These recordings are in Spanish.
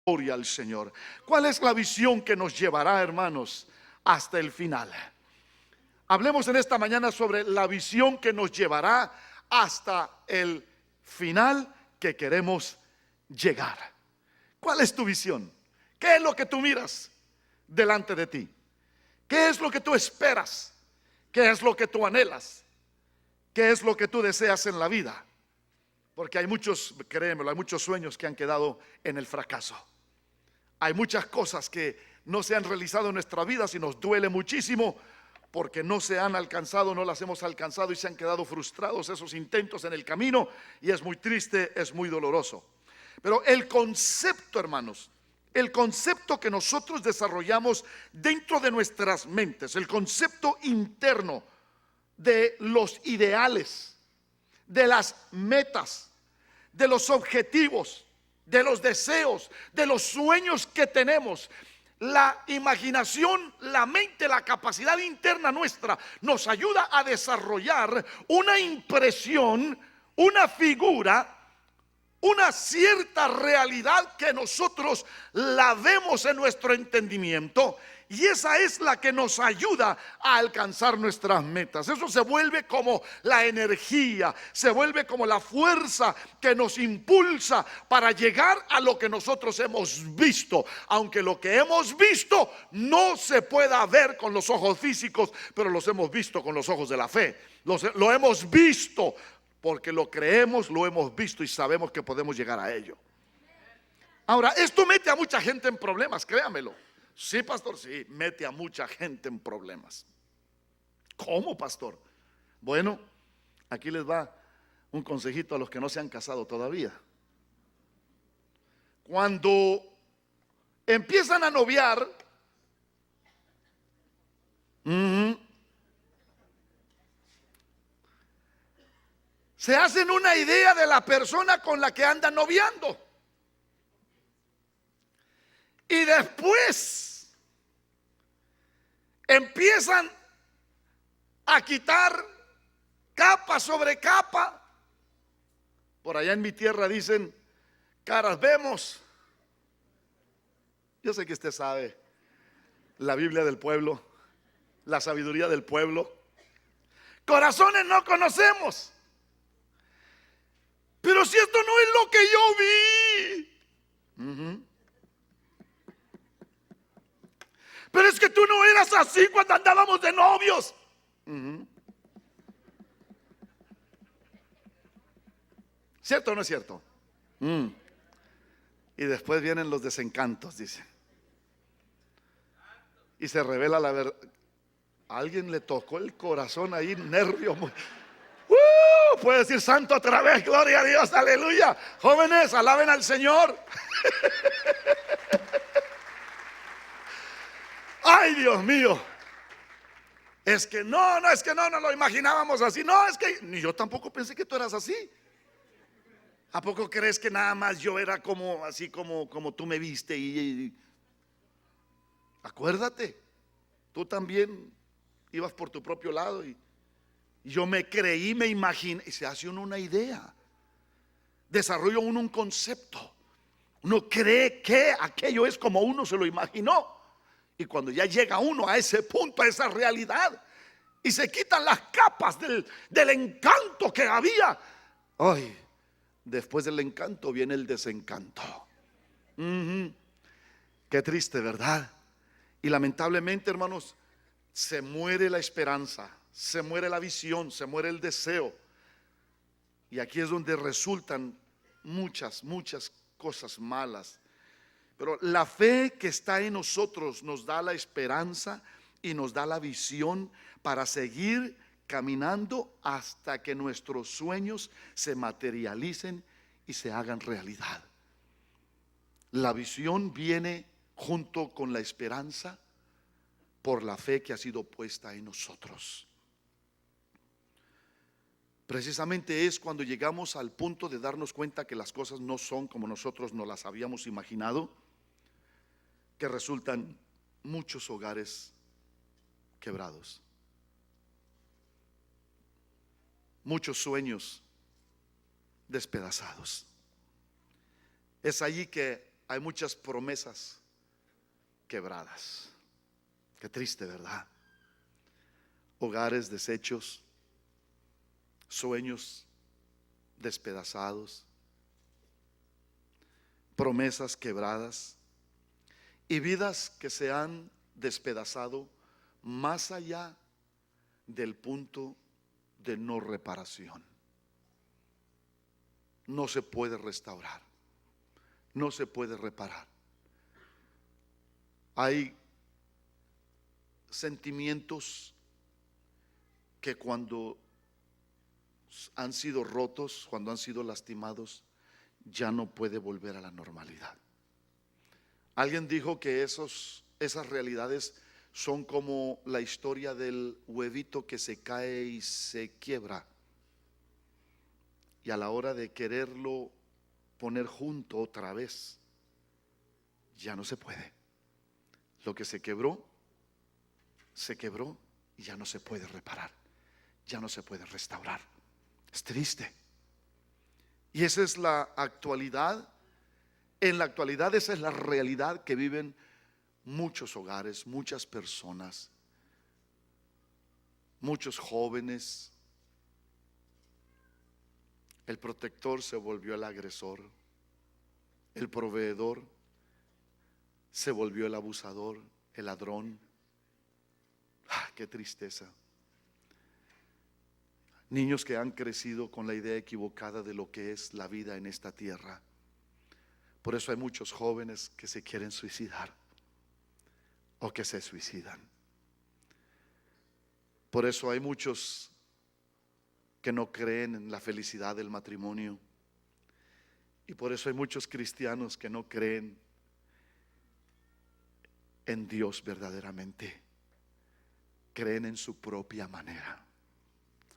Gloria al Señor. ¿Cuál es la visión que nos llevará, hermanos, hasta el final? Hablemos en esta mañana sobre la visión que nos llevará hasta el final que queremos llegar. ¿Cuál es tu visión? ¿Qué es lo que tú miras delante de ti? ¿Qué es lo que tú esperas? ¿Qué es lo que tú anhelas? ¿Qué es lo que tú deseas en la vida? Porque hay muchos, créemelo, hay muchos sueños que han quedado en el fracaso. Hay muchas cosas que no se han realizado en nuestra vida y nos duele muchísimo porque no se han alcanzado, no las hemos alcanzado y se han quedado frustrados esos intentos en el camino, y es muy triste, es muy doloroso. Pero el concepto, hermanos, el concepto que nosotros desarrollamos dentro de nuestras mentes, el concepto interno de los ideales, de las metas, de los objetivos, de los deseos, de los sueños que tenemos, la imaginación, la mente, la capacidad interna nuestra nos ayuda a desarrollar una impresión, una figura, una cierta realidad que nosotros la vemos en nuestro entendimiento, y esa es la que nos ayuda a alcanzar nuestras metas. Eso se vuelve como la energía, se vuelve como la fuerza que nos impulsa para llegar a lo que nosotros hemos visto, aunque lo que hemos visto no se pueda ver con los ojos físicos, pero los hemos visto con los ojos de la fe. Lo hemos visto porque lo creemos, lo hemos visto y sabemos que podemos llegar a ello. Ahora, esto mete a mucha gente en problemas, créamelo. Sí, pastor, sí, mete a mucha gente en problemas. ¿Cómo, pastor? Bueno, aquí les va un consejito a los que no se han casado todavía. Cuando empiezan a noviar, se hacen una idea de la persona con la que andan noviando. Y después empiezan a quitar capa sobre capa. Por allá en mi tierra dicen, caras vemos. Yo sé que usted sabe la Biblia del pueblo, la sabiduría del pueblo. Corazones no conocemos. Pero si esto no es lo que yo vi. Pero es que tú no eras así cuando andábamos de novios. ¿Cierto o no es cierto? Y después vienen los desencantos, dice. Y se revela la verdad. A alguien le tocó el corazón ahí, nervio. Puede decir santo otra vez, gloria a Dios, aleluya. Jóvenes, alaben al Señor. Ay, Dios mío. Es que no lo imaginábamos así. No, es que ni yo tampoco pensé que tú eras así. ¿A poco crees que nada más yo era como así como tú me viste? Y acuérdate, tú también ibas por tu propio lado y yo me creí, me imaginé, y se hace uno una idea, desarrolla uno un concepto, uno cree que aquello es como uno se lo imaginó, y cuando ya llega uno a ese punto, a esa realidad, y se quitan las capas del encanto que había, ay, después del encanto viene el desencanto. Qué triste, ¿verdad? Y lamentablemente, hermanos, se muere la esperanza, se muere la visión, se muere el deseo. Y aquí es donde resultan muchas cosas malas. Pero la fe que está en nosotros nos da la esperanza y nos da la visión para seguir caminando hasta que nuestros sueños se materialicen y se hagan realidad. La visión viene junto con la esperanza por la fe que ha sido puesta en nosotros. Precisamente es cuando llegamos al punto de darnos cuenta que las cosas no son como nosotros nos las habíamos imaginado, que resultan muchos hogares quebrados, muchos sueños despedazados. Es allí que hay muchas promesas quebradas. Qué triste, ¿verdad? Hogares deshechos, sueños despedazados, promesas quebradas y vidas que se han despedazado más allá del punto de no reparación. No se puede restaurar, no se puede reparar. Hay sentimientos que cuando han sido rotos, cuando han sido lastimados, ya no puede volver a la normalidad. Alguien dijo que esas realidades son como la historia del huevito que se cae y se quiebra, y a la hora de quererlo poner junto otra vez, ya no se puede. Lo que se quebró y ya no se puede reparar, ya no se puede restaurar. Es triste. Y esa es la actualidad. En la actualidad esa es la realidad que viven muchos hogares, muchas personas, muchos jóvenes. El protector se volvió el agresor, el proveedor se volvió el abusador, el ladrón. Qué tristeza. Niños que han crecido con la idea equivocada de lo que es la vida en esta tierra. Por eso hay muchos jóvenes que se quieren suicidar o que se suicidan. Por eso hay muchos que no creen en la felicidad del matrimonio. Y por eso hay muchos cristianos que no creen en Dios verdaderamente. Creen en su propia manera.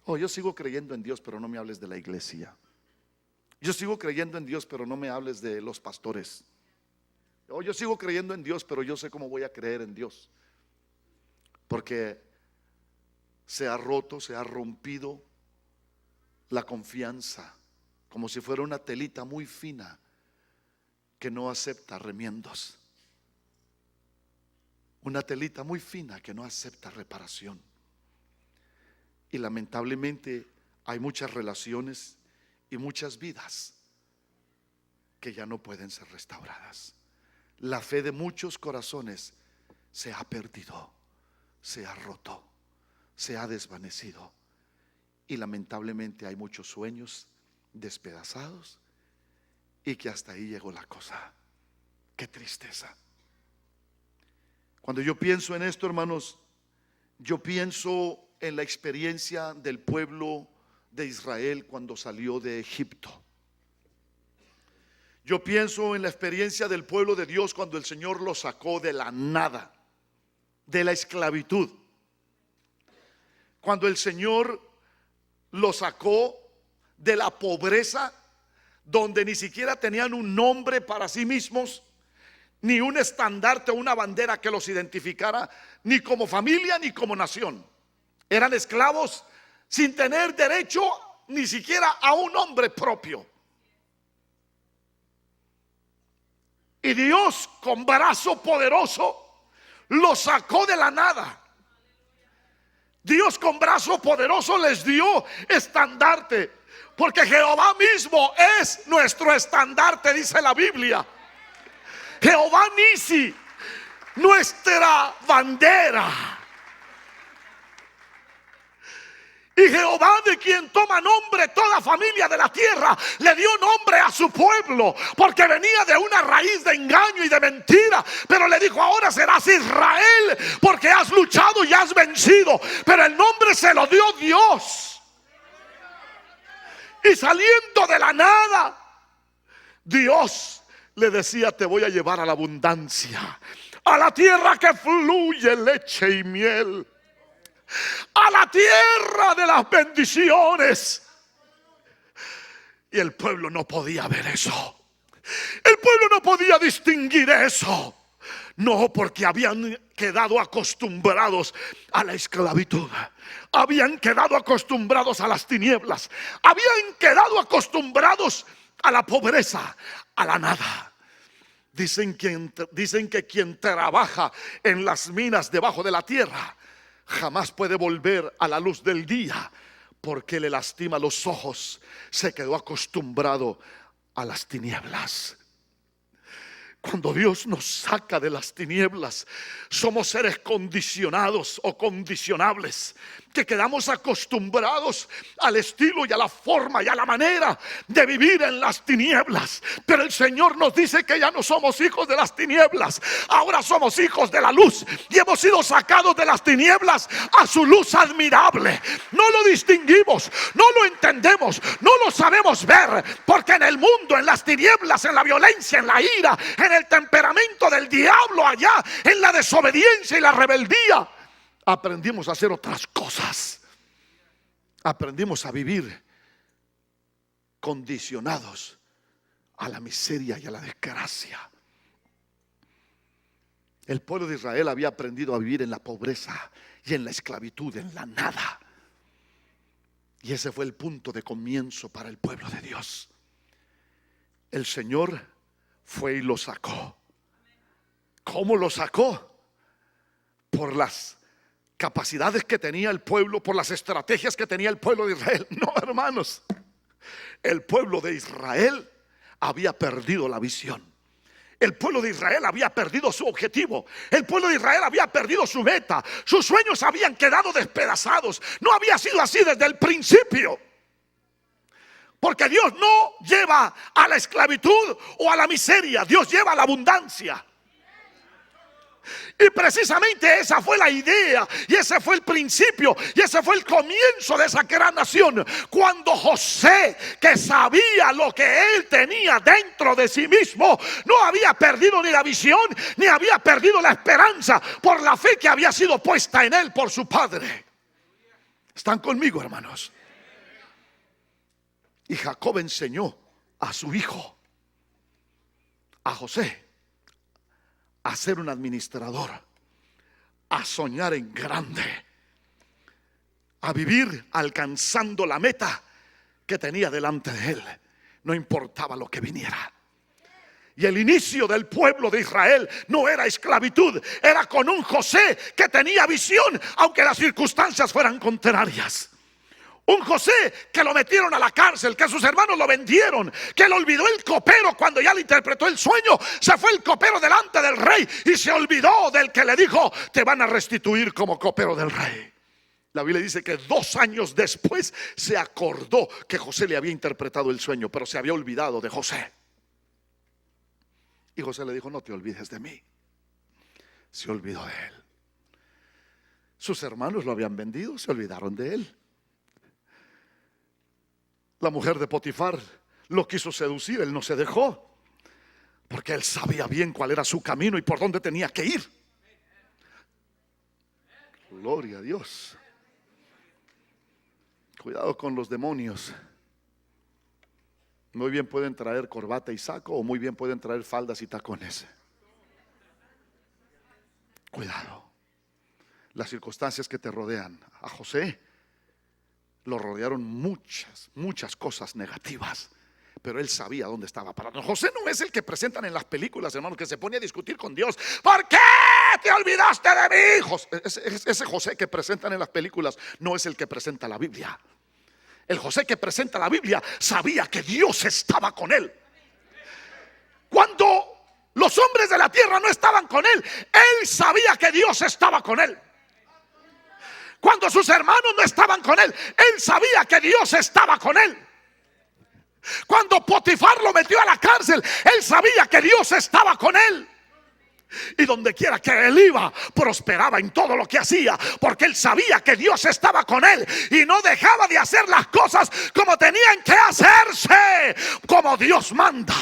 Yo sigo creyendo en Dios, pero no me hables de la iglesia. Yo sigo creyendo en Dios, pero no me hables de los pastores. Yo sigo creyendo en Dios, pero yo sé cómo voy a creer en Dios. Porque se ha roto, se ha rompido la confianza, como si fuera una telita muy fina que no acepta remiendos. Una telita muy fina que no acepta reparación. Y lamentablemente hay muchas relaciones y muchas vidas que ya no pueden ser restauradas. La fe de muchos corazones se ha perdido, se ha roto, se ha desvanecido. Y lamentablemente hay muchos sueños despedazados y que hasta ahí llegó la cosa. Qué tristeza. Cuando yo pienso en esto, hermanos, yo pienso en la experiencia del pueblo de Israel cuando salió de Egipto. Yo pienso en la experiencia del pueblo de Dios cuando el Señor lo sacó de la nada, de la esclavitud. Cuando el Señor lo sacó de la pobreza, donde ni siquiera tenían un nombre para sí mismos, ni un estandarte o una bandera que los identificara, ni como familia ni como nación. Eran esclavos sin tener derecho ni siquiera a un nombre propio. Y Dios con brazo poderoso los sacó de la nada. Dios con brazo poderoso les dio estandarte, porque Jehová mismo es nuestro estandarte, dice la Biblia. Jehová Nisi, nuestra bandera. Y Jehová, de quien toma nombre toda familia de la tierra, le dio nombre a su pueblo, porque venía de una raíz de engaño y de mentira. Pero le dijo: ahora serás Israel, porque has luchado y has vencido. Pero el nombre se lo dio Dios. Y saliendo de la nada, Dios le decía: te voy a llevar a la abundancia, a la tierra que fluye leche y miel, a la tierra de las bendiciones. Y el pueblo no podía ver eso. El pueblo no podía distinguir eso. No, porque habían quedado acostumbrados a la esclavitud. Habían quedado acostumbrados a las tinieblas. Habían quedado acostumbrados a la pobreza, a la nada. Dicen que quien trabaja en las minas debajo de la tierra jamás puede volver a la luz del día, porque le lastima los ojos. Se quedó acostumbrado a las tinieblas. Cuando Dios nos saca de las tinieblas, somos seres condicionados o condicionables, que quedamos acostumbrados al estilo y a la forma y a la manera de vivir en las tinieblas. Pero el Señor nos dice que ya no somos hijos de las tinieblas, ahora somos hijos de la luz, y hemos sido sacados de las tinieblas a su luz admirable. No lo distinguimos, no lo entendemos, no lo sabemos ver, porque en el mundo, en las tinieblas, en la violencia, en la ira, en el temperamento del diablo, allá en la desobediencia y la rebeldía, aprendimos a hacer otras cosas. Aprendimos a vivir condicionados a la miseria y a la desgracia. El pueblo de Israel había aprendido a vivir en la pobreza y en la esclavitud, en la nada. Y ese fue el punto de comienzo para el pueblo de Dios. El Señor fue y lo sacó. ¿Cómo lo sacó? Por las capacidades que tenía el pueblo, por las estrategias que tenía el pueblo de Israel. No, hermanos, el pueblo de Israel había perdido la visión. El pueblo de Israel había perdido su objetivo. El pueblo de Israel había perdido su meta. Sus sueños habían quedado despedazados. No había sido así desde el principio. Porque Dios no lleva a la esclavitud o a la miseria. Dios lleva a la abundancia. Y precisamente esa fue la idea, y ese fue el principio, y ese fue el comienzo de esa gran nación. Cuando José, que sabía lo que él tenía dentro de sí mismo, no había perdido ni la visión, ni había perdido la esperanza, por la fe que había sido puesta en él por su padre. ¿Están conmigo, hermanos? Y Jacob enseñó a su hijo, a José, a ser un administrador, a soñar en grande, a vivir alcanzando la meta que tenía delante de él, no importaba lo que viniera. Y el inicio del pueblo de Israel no era esclavitud, era con un José que tenía visión, aunque las circunstancias fueran contrarias. Un José que lo metieron a la cárcel, que sus hermanos lo vendieron, que lo olvidó el copero cuando ya le interpretó el sueño. Se fue el copero delante del rey y se olvidó del que le dijo: te van a restituir como copero del rey. La Biblia dice que 2 años después se acordó que José le había interpretado el sueño, pero se había olvidado de José. Y José le dijo: no te olvides de mí. Se olvidó de él. Sus hermanos lo habían vendido, se olvidaron de él. La mujer de Potifar lo quiso seducir, él no se dejó, porque él sabía bien cuál era su camino y por dónde tenía que ir. Gloria a Dios. Cuidado con los demonios. Muy bien pueden traer corbata y saco, o muy bien pueden traer faldas y tacones. Cuidado. Las circunstancias que te rodean. A José lo rodearon muchas cosas negativas, pero él sabía dónde estaba parado. José no es el que presentan en las películas, hermanos, que se pone a discutir con Dios. ¿Por qué te olvidaste de mí? Ese José que presentan en las películas no es el que presenta la Biblia. El José que presenta la Biblia sabía que Dios estaba con él. Cuando los hombres de la tierra no estaban con él, él sabía que Dios estaba con él. Cuando sus hermanos no estaban con él, él sabía que Dios estaba con él. Cuando Potifar lo metió a la cárcel, él sabía que Dios estaba con él. Y donde quiera que él iba, prosperaba en todo lo que hacía, porque él sabía que Dios estaba con él y no dejaba de hacer las cosas como tenían que hacerse, como Dios manda.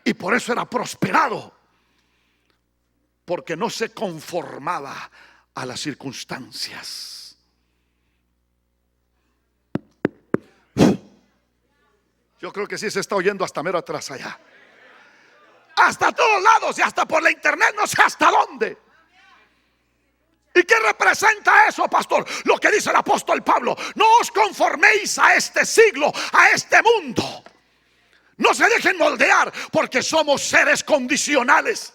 Y por eso era prosperado, porque no se conformaba a las circunstancias. Yo creo que sí se está oyendo hasta mero atrás allá, hasta todos lados, y hasta por la internet, no sé hasta dónde. ¿Y qué representa eso, pastor? Lo que dice el apóstol Pablo: no os conforméis a este siglo, a este mundo, No se dejen moldear, porque somos seres condicionales.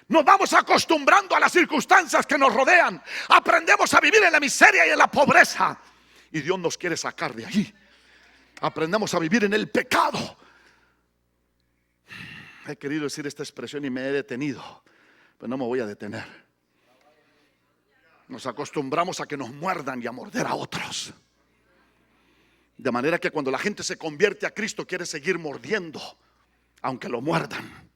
Nos vamos acostumbrando a las circunstancias que nos rodean. Aprendemos a vivir en la miseria y en la pobreza, y Dios nos quiere sacar de allí. Aprendemos a vivir en el pecado. He querido decir esta expresión y me he detenido, pero no me voy a detener. Nos acostumbramos a que nos muerdan y a morder a otros, de manera que cuando la gente se convierte a Cristo quiere seguir mordiendo, aunque lo muerdan.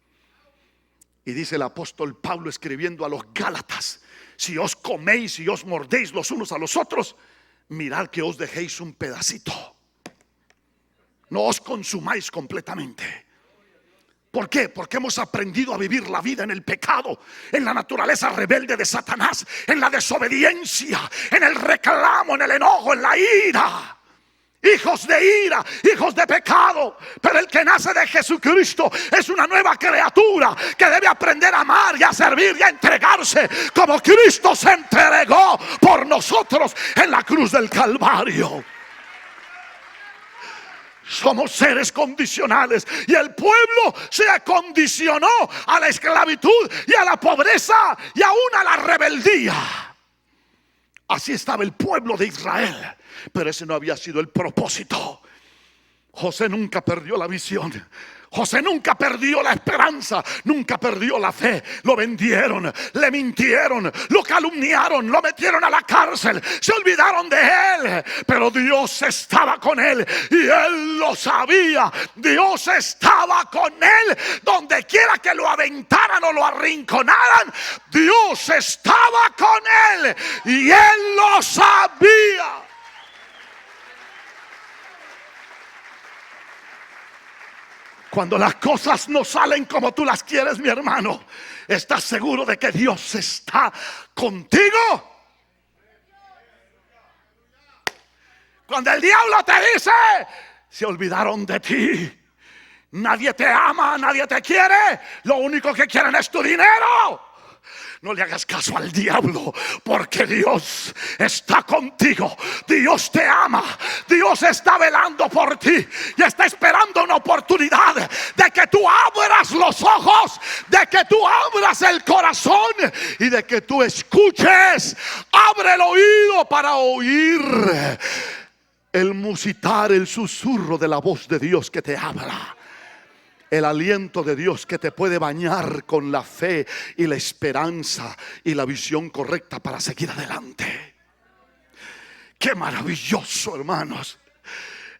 Y dice el apóstol Pablo escribiendo a los Gálatas: si os coméis y os mordéis los unos a los otros, mirad que os dejéis un pedacito. No os consumáis completamente. ¿Por qué? Porque hemos aprendido a vivir la vida en el pecado, en la naturaleza rebelde de Satanás, en la desobediencia, en el reclamo, en el enojo, en la ira. Hijos de ira, hijos de pecado. Pero el que nace de Jesucristo es una nueva criatura que debe aprender a amar y a servir y a entregarse como Cristo se entregó por nosotros en la cruz del Calvario. Somos seres condicionales, y el pueblo se acondicionó a la esclavitud y a la pobreza y aún a la rebeldía. Así estaba el pueblo de Israel, pero ese no había sido el propósito. José nunca perdió la visión. José nunca perdió la esperanza, nunca perdió la fe. Lo vendieron, le mintieron, lo calumniaron, lo metieron a la cárcel, se olvidaron de él, pero Dios estaba con él y él lo sabía. Dios estaba con él donde quiera que lo aventaran o lo arrinconaran. Dios estaba con él y él lo sabía. Cuando las cosas no salen como tú las quieres, mi hermano, ¿estás seguro de que Dios está contigo? Cuando el diablo te dice: se olvidaron de ti, nadie te ama, nadie te quiere, lo único que quieren es tu dinero. No le hagas caso al diablo, porque Dios está contigo. Dios te ama. Dios está velando por ti y está esperando una oportunidad de que tú abras los ojos, de que tú abras el corazón y de que tú escuches. Abre el oído para oír el musitar, el susurro de la voz de Dios que te habla. El aliento de Dios que te puede bañar con la fe y la esperanza y la visión correcta para seguir adelante. Qué maravilloso, hermanos.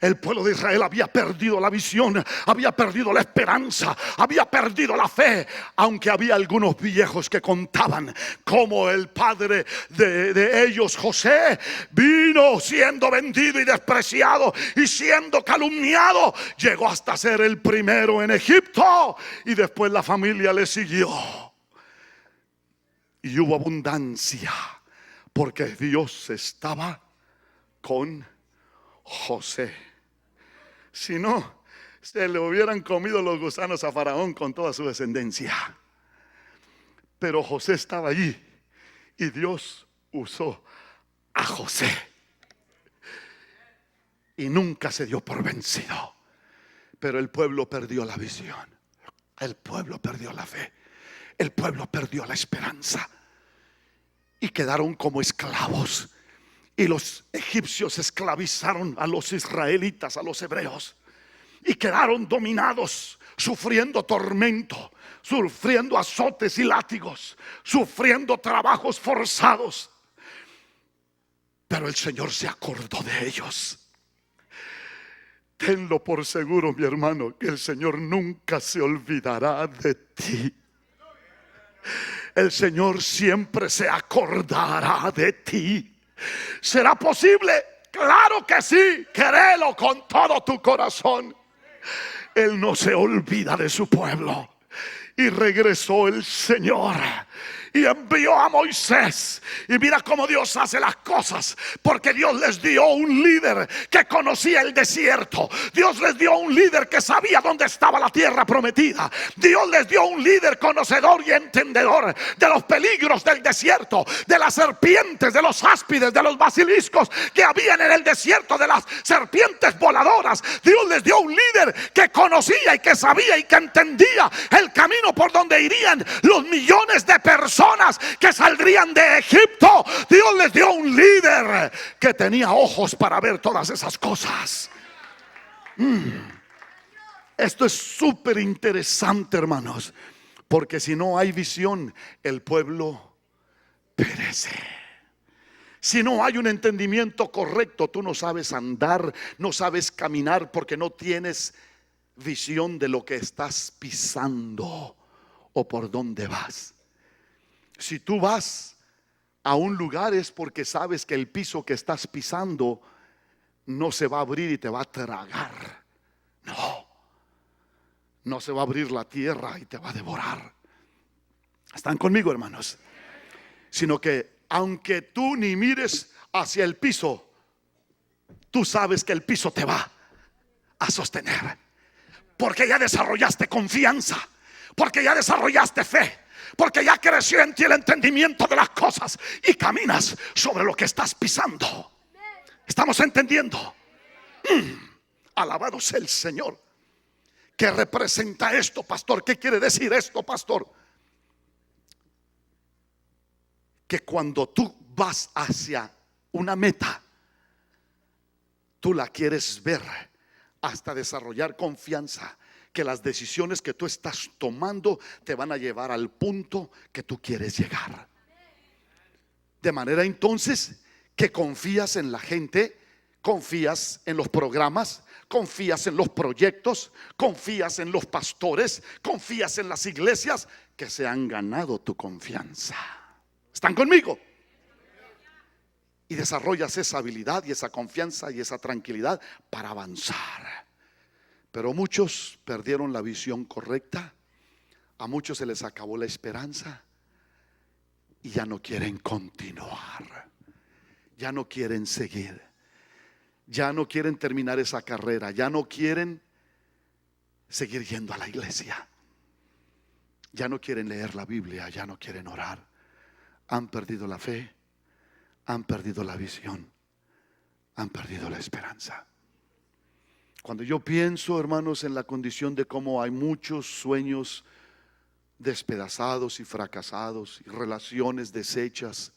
El pueblo de Israel había perdido la visión, había perdido la esperanza, había perdido la fe, aunque había algunos viejos que contaban cómo el padre de ellos, José, vino siendo vendido y despreciado y siendo calumniado. Llegó hasta ser el primero en Egipto y después la familia le siguió. Y hubo abundancia porque Dios estaba con José. Si no, se le hubieran comido los gusanos a Faraón con toda su descendencia. Pero José estaba allí y Dios usó a José. Y nunca se dio por vencido. Pero el pueblo perdió la visión. El pueblo perdió la fe. El pueblo perdió la esperanza. Y quedaron como esclavos. Y los egipcios esclavizaron a los israelitas, a los hebreos, y quedaron dominados, sufriendo tormento, sufriendo azotes y látigos, sufriendo trabajos forzados. Pero el Señor se acordó de ellos. Tenlo por seguro, mi hermano, que el Señor nunca se olvidará de ti. El Señor siempre se acordará de ti. ¿Será posible? Claro que sí. Créelo con todo tu corazón. Él no se olvida de su pueblo. Y regresó el Señor y envió a Moisés. Y mira cómo Dios hace las cosas, porque Dios les dio un líder que conocía el desierto. Dios les dio un líder que sabía dónde estaba la tierra prometida. Dios les dio un líder conocedor y entendedor de los peligros del desierto, de las serpientes, de los áspides, de los basiliscos que habían en el desierto, de las serpientes voladoras. Dios les dio un líder que conocía y que sabía y que entendía el camino por donde irían los millones de personas que saldrían de Egipto. Dios les dio un líder que tenía ojos para ver todas esas cosas. Esto es súper interesante, hermanos, porque si no hay visión, el pueblo perece. Si no hay un entendimiento correcto, tú no sabes andar, no sabes caminar, porque no tienes visión de lo que estás pisando o por dónde vas. Si tú vas a un lugar es porque sabes que el piso que estás pisando no se va a abrir y te va a tragar. No se va a abrir la tierra y te va a devorar. ¿Están conmigo, hermanos? Sino que aunque tú ni mires hacia el piso, tú sabes que el piso te va a sostener, porque ya desarrollaste confianza, porque ya desarrollaste fe, porque ya creció en ti el entendimiento de las cosas y caminas sobre lo que estás pisando. ¿Estamos entendiendo? Alabado sea el Señor. ¿Qué representa esto, pastor? ¿Qué quiere decir esto, pastor? Que cuando tú vas hacia una meta, tú la quieres ver hasta desarrollar confianza, que las decisiones que tú estás tomando te van a llevar al punto que tú quieres llegar. De manera entonces que confías en la gente, confías en los programas, confías en los proyectos, confías en los pastores, confías en las iglesias que se han ganado tu confianza. ¿Están conmigo? Y desarrollas esa habilidad y esa confianza y esa tranquilidad para avanzar. Pero muchos perdieron la visión correcta, a muchos se les acabó la esperanza y ya no quieren continuar, ya no quieren seguir, ya no quieren terminar esa carrera, ya no quieren seguir yendo a la iglesia, ya no quieren leer la Biblia, ya no quieren orar. Han perdido la fe, han perdido la visión, han perdido la esperanza. Cuando yo pienso, hermanos, en la condición de cómo hay muchos sueños despedazados y fracasados y relaciones deshechas,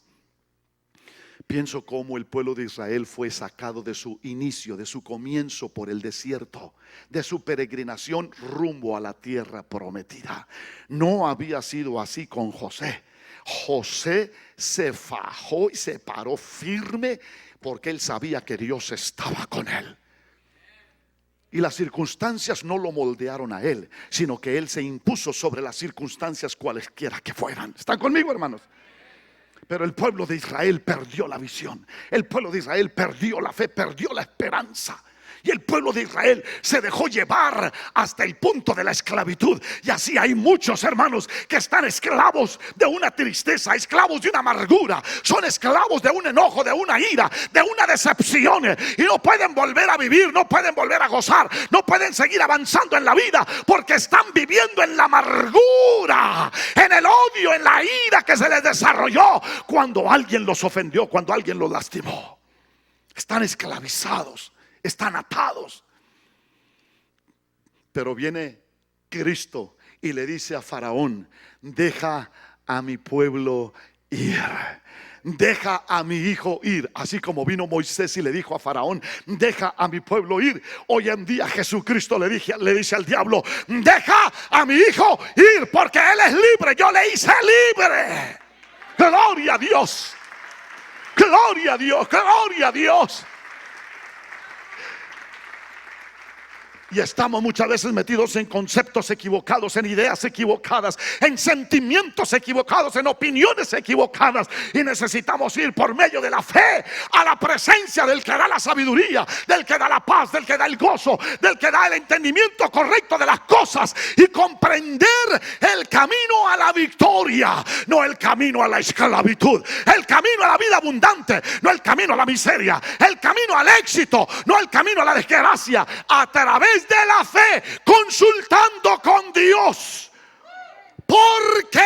pienso cómo el pueblo de Israel fue sacado de su inicio, de su comienzo por el desierto, de su peregrinación rumbo a la tierra prometida. No había sido así con José. José se fajó y se paró firme porque él sabía que Dios estaba con él. Y las circunstancias no lo moldearon a él, sino que él se impuso sobre las circunstancias cualesquiera que fueran. ¿Están conmigo, hermanos? Pero el pueblo de Israel perdió la visión. El pueblo de Israel perdió la fe, perdió la esperanza. Y el pueblo de Israel se dejó llevar hasta el punto de la esclavitud. Y así hay muchos hermanos que están esclavos de una tristeza, esclavos de una amargura, son esclavos de un enojo, de una ira, de una decepción. Y no pueden volver a vivir, no pueden volver a gozar, no pueden seguir avanzando en la vida porque están viviendo en la amargura, en el odio, en la ira que se les desarrolló cuando alguien los ofendió, cuando alguien los lastimó. Están esclavizados, están atados. Pero viene Cristo y le dice a Faraón: deja a mi pueblo ir, deja a mi hijo ir. Así como vino Moisés y le dijo a Faraón: deja a mi pueblo ir. Hoy en día Jesucristo le dice al diablo: deja a mi hijo ir, porque él es libre, yo le hice libre. Gloria a Dios, gloria a Dios, gloria a Dios. Y estamos muchas veces metidos en conceptos equivocados, en ideas equivocadas, en sentimientos equivocados, en opiniones equivocadas. Y necesitamos ir por medio de la fe a la presencia del que da la sabiduría, del que da la paz, del que da el gozo, del que da el entendimiento correcto de las cosas, y comprender el camino a la victoria, no el camino a la esclavitud, el camino a la vida abundante, no el camino a la miseria, el camino al éxito, no el camino a la desgracia, a través de la fe, consultando con Dios. Porque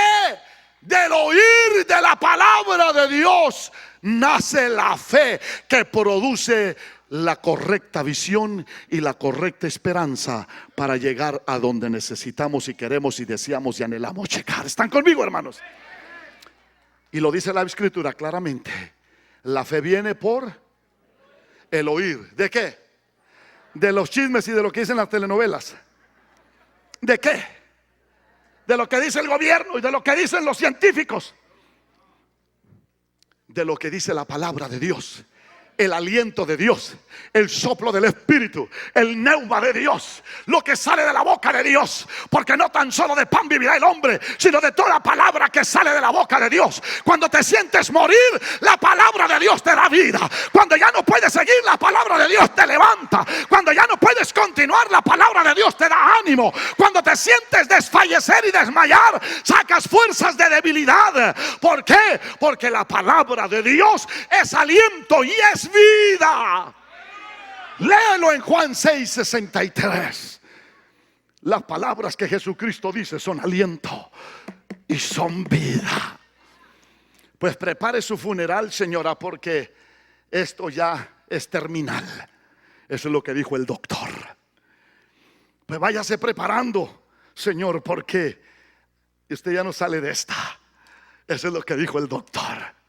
del oír de la palabra de Dios nace la fe, que produce la correcta visión y la correcta esperanza para llegar a donde necesitamos y queremos y deseamos y anhelamos llegar. ¿Están conmigo, hermanos? Y lo dice la Escritura claramente: la fe viene por el oír. ¿De qué? De los chismes y de lo que dicen las telenovelas. ¿De qué? De lo que dice el gobierno y de lo que dicen los científicos. De lo que dice la palabra de Dios, el aliento de Dios, el soplo del Espíritu, el neuma de Dios, lo que sale de la boca de Dios. Porque no tan solo de pan vivirá el hombre, sino de toda la palabra que sale de la boca de Dios. Cuando te sientes morir, la palabra de Dios te da vida. Cuando ya no puedes seguir, la palabra de Dios te levanta. Cuando ya no puedes continuar, la palabra de Dios te da ánimo. Cuando te sientes desfallecer y desmayar, sacas fuerzas de debilidad. ¿Por qué? Porque la palabra de Dios es aliento y es vida. Léelo en Juan 6:63. Las palabras que Jesucristo dice son aliento y son vida. Pues prepare su funeral, señora, porque esto ya es terminal. Eso es lo que dijo el doctor. Pues váyase preparando, señor, porque usted ya no sale de esta. Eso es lo que dijo el doctor.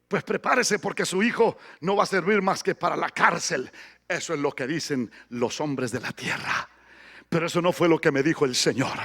Pues prepárese, porque su hijo no va a servir más que para la cárcel. Eso es lo que dicen los hombres de la tierra. Pero eso no fue lo que me dijo el Señor.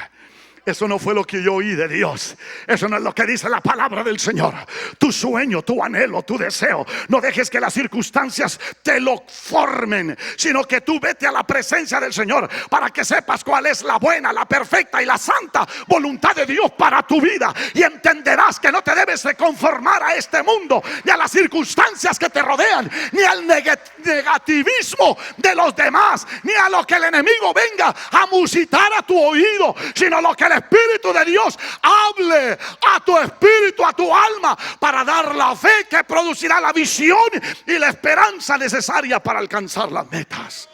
Eso no fue lo que yo oí de Dios. Eso no es lo que dice la palabra del Señor. Tu sueño, tu anhelo, tu deseo, no dejes que las circunstancias te lo formen, sino que tú vete a la presencia del Señor para que sepas cuál es la buena, la perfecta y la santa voluntad de Dios para tu vida. Y entenderás que no te debes de conformar a este mundo, ni a las circunstancias que te rodean, ni al negativismo de los demás, ni a lo que el enemigo venga a musitar a tu oído, sino lo que el Espíritu de Dios hable a tu espíritu, a tu alma, para dar la fe que producirá la visión y la esperanza necesaria para alcanzar las metas.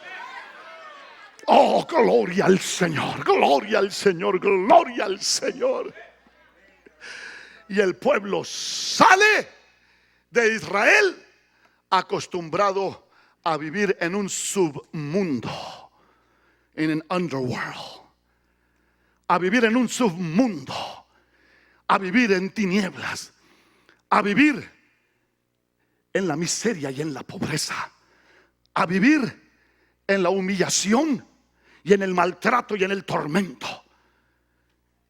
Oh, gloria al Señor, gloria al Señor, gloria al Señor. Y el pueblo sale de Israel acostumbrado a vivir en un submundo, en un underworld. A vivir en un submundo, a vivir en tinieblas, a vivir en la miseria y en la pobreza, a vivir en la humillación y en el maltrato y en el tormento.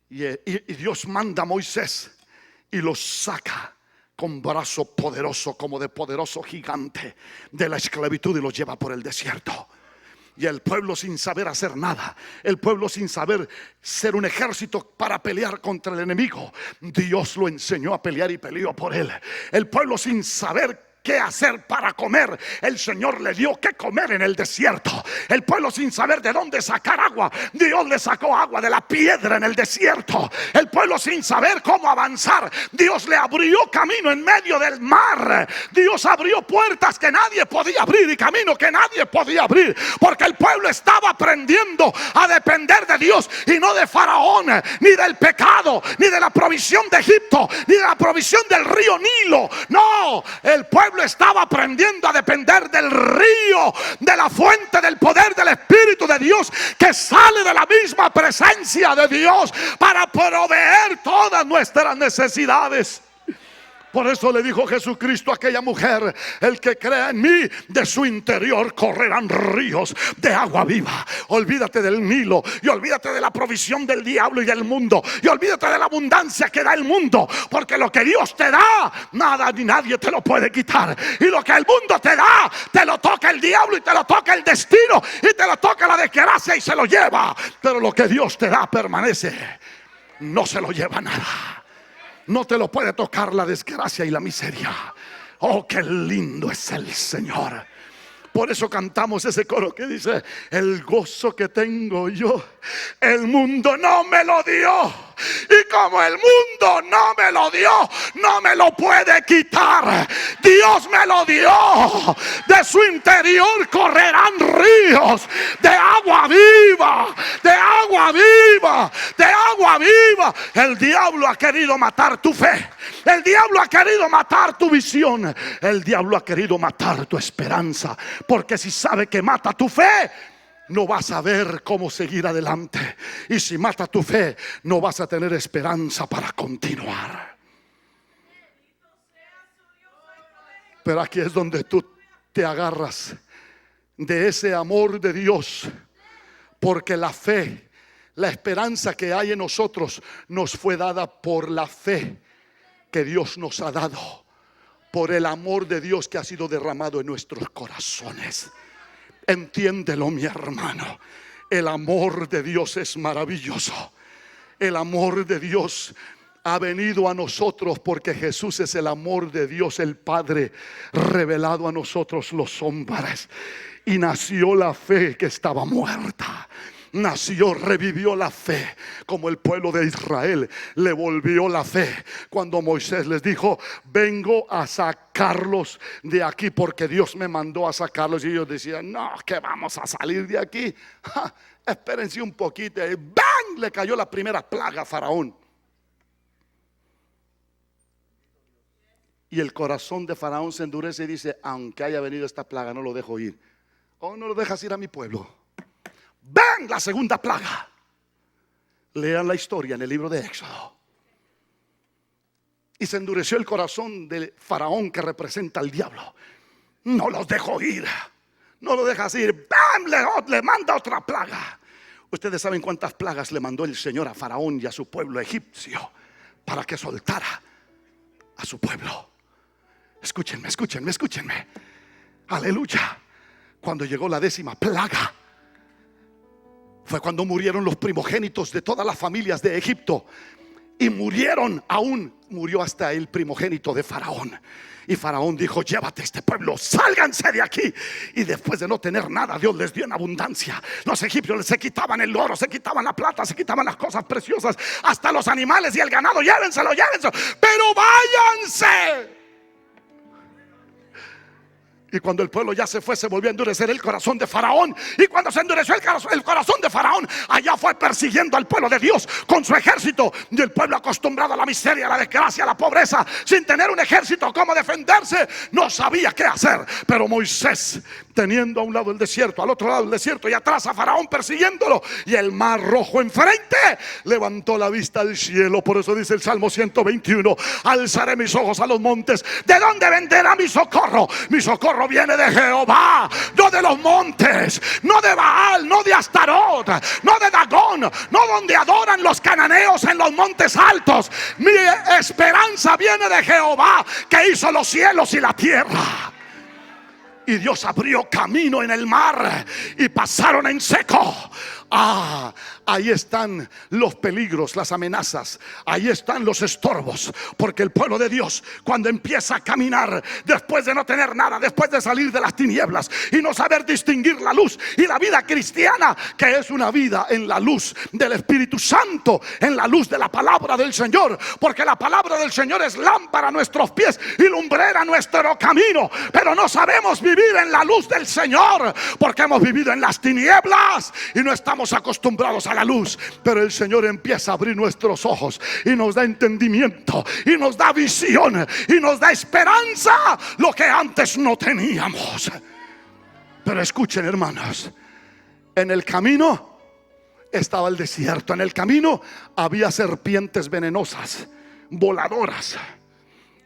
Y Dios manda a Moisés y los saca con brazo poderoso, como de poderoso gigante, de la esclavitud, y los lleva por el desierto. Y el pueblo, sin saber hacer nada, el pueblo sin saber ser un ejército para pelear contra el enemigo, Dios lo enseñó a pelear y peleó por él. El pueblo sin saber qué hacer para comer, el Señor le dio que comer en el desierto. El pueblo sin saber de dónde sacar agua, Dios le sacó agua de la piedra en el desierto. El pueblo sin saber cómo avanzar, Dios le abrió camino en medio del mar. Dios abrió puertas que nadie podía abrir y camino que nadie podía abrir, porque el pueblo estaba aprendiendo a depender de Dios y no de Faraón, ni del pecado, ni de la provisión de Egipto, ni de la provisión del río Nilo. No, el pueblo estaba aprendiendo a depender del río, de la fuente del poder del Espíritu de Dios, que sale de la misma presencia de Dios para proveer todas nuestras necesidades. Por eso le dijo Jesucristo a aquella mujer: el que crea en mí, de su interior correrán ríos de agua viva. Olvídate del Nilo y olvídate de la provisión del diablo y del mundo, y olvídate de la abundancia que da el mundo, porque lo que Dios te da, nada ni nadie te lo puede quitar. Y lo que el mundo te da, te lo toca el diablo y te lo toca el destino y te lo toca la desgracia y se lo lleva. Pero lo que Dios te da permanece, no se lo lleva nada. No te lo puede tocar la desgracia y la miseria. Oh, qué lindo es el Señor. Por eso cantamos ese coro que dice: el gozo que tengo yo, el mundo no me lo dio. Y como el mundo no me lo dio, no me lo puede quitar. Dios me lo dio. De su interior correrán ríos de agua viva, de agua viva, de agua viva. El diablo ha querido matar tu fe. El diablo ha querido matar tu visión. El diablo ha querido matar tu esperanza. Porque si sabe que mata tu fe, no vas a ver cómo seguir adelante. Y si mata tu fe, no vas a tener esperanza para continuar. Pero aquí es donde tú te agarras de ese amor de Dios. Porque la fe, la esperanza que hay en nosotros, nos fue dada por la fe que Dios nos ha dado, por el amor de Dios que ha sido derramado en nuestros corazones. Entiéndelo, mi hermano. El amor de Dios es maravilloso. El amor de Dios ha venido a nosotros porque Jesús es el amor de Dios el Padre revelado a nosotros los hombres. Y nació la fe que estaba muerta. Nació, revivió la fe, como el pueblo de Israel le volvió la fe cuando Moisés les dijo: vengo a sacarlos de aquí porque Dios me mandó a sacarlos. Y ellos decían: no, que vamos a salir de aquí. Espérense un poquito. Y ¡bang! Le cayó la primera plaga a Faraón. Y el corazón de Faraón se endurece y dice: aunque haya venido esta plaga, no lo dejo ir. Oh, no lo dejas ir a mi pueblo. ¡Ven! La segunda plaga. Lean la historia en el libro de Éxodo. Y se endureció el corazón de Faraón, que representa al diablo. No los dejo ir. No lo dejas ir. ¡Bam! Le manda otra plaga. Ustedes saben cuántas plagas le mandó el Señor a Faraón y a su pueblo egipcio para que soltara a su pueblo. Escúchenme, escúchenme, escúchenme. Aleluya. Cuando llegó la 10ª plaga, fue cuando murieron los primogénitos de todas las familias de Egipto. Y murieron, aún murió hasta el primogénito de Faraón. Y Faraón dijo: llévate este pueblo, sálganse de aquí. Y después de no tener nada, Dios les dio en abundancia. Los egipcios se quitaban el oro, se quitaban la plata, se quitaban las cosas preciosas, hasta los animales y el ganado. Llévenselo, llévenselo, pero váyanse. Y cuando el pueblo ya se fue, se volvió a endurecer el corazón de Faraón. Y cuando se endureció el corazón de Faraón, allá fue persiguiendo al pueblo de Dios con su ejército. Y el pueblo, acostumbrado a la miseria, a la desgracia, a la pobreza, sin tener un ejército cómo defenderse, no sabía qué hacer. Pero Moisés, teniendo a un lado el desierto, al otro lado el desierto, y atrás a Faraón persiguiéndolo, y el mar rojo enfrente, levantó la vista al cielo. Por eso dice el Salmo 121: alzaré mis ojos a los montes. ¿De dónde vendrá mi socorro? Mi socorro viene de Jehová, no de los montes, no de Baal, no de Astarot, no de Dagón, no donde adoran los cananeos en los montes altos. Mi esperanza viene de Jehová, que hizo los cielos y la tierra. Y Dios abrió camino en el mar y pasaron en seco. Ahí están los peligros, las amenazas. Ahí están los estorbos. Porque el pueblo de Dios, cuando empieza a caminar, después de no tener nada, después de salir de las tinieblas y no saber distinguir la luz y la vida cristiana, que es una vida en la luz del Espíritu Santo, en la luz de la palabra del Señor. Porque la palabra del Señor es lámpara a nuestros pies y lumbrera a nuestro camino. Pero no sabemos vivir en la luz del Señor, porque hemos vivido en las tinieblas y no estamos acostumbrados a la luz. Pero el Señor empieza a abrir nuestros ojos y nos da entendimiento y nos da visión y nos da esperanza, lo que antes no teníamos. Pero escuchen, hermanos, en el camino estaba el desierto. En el camino había serpientes venenosas, voladoras.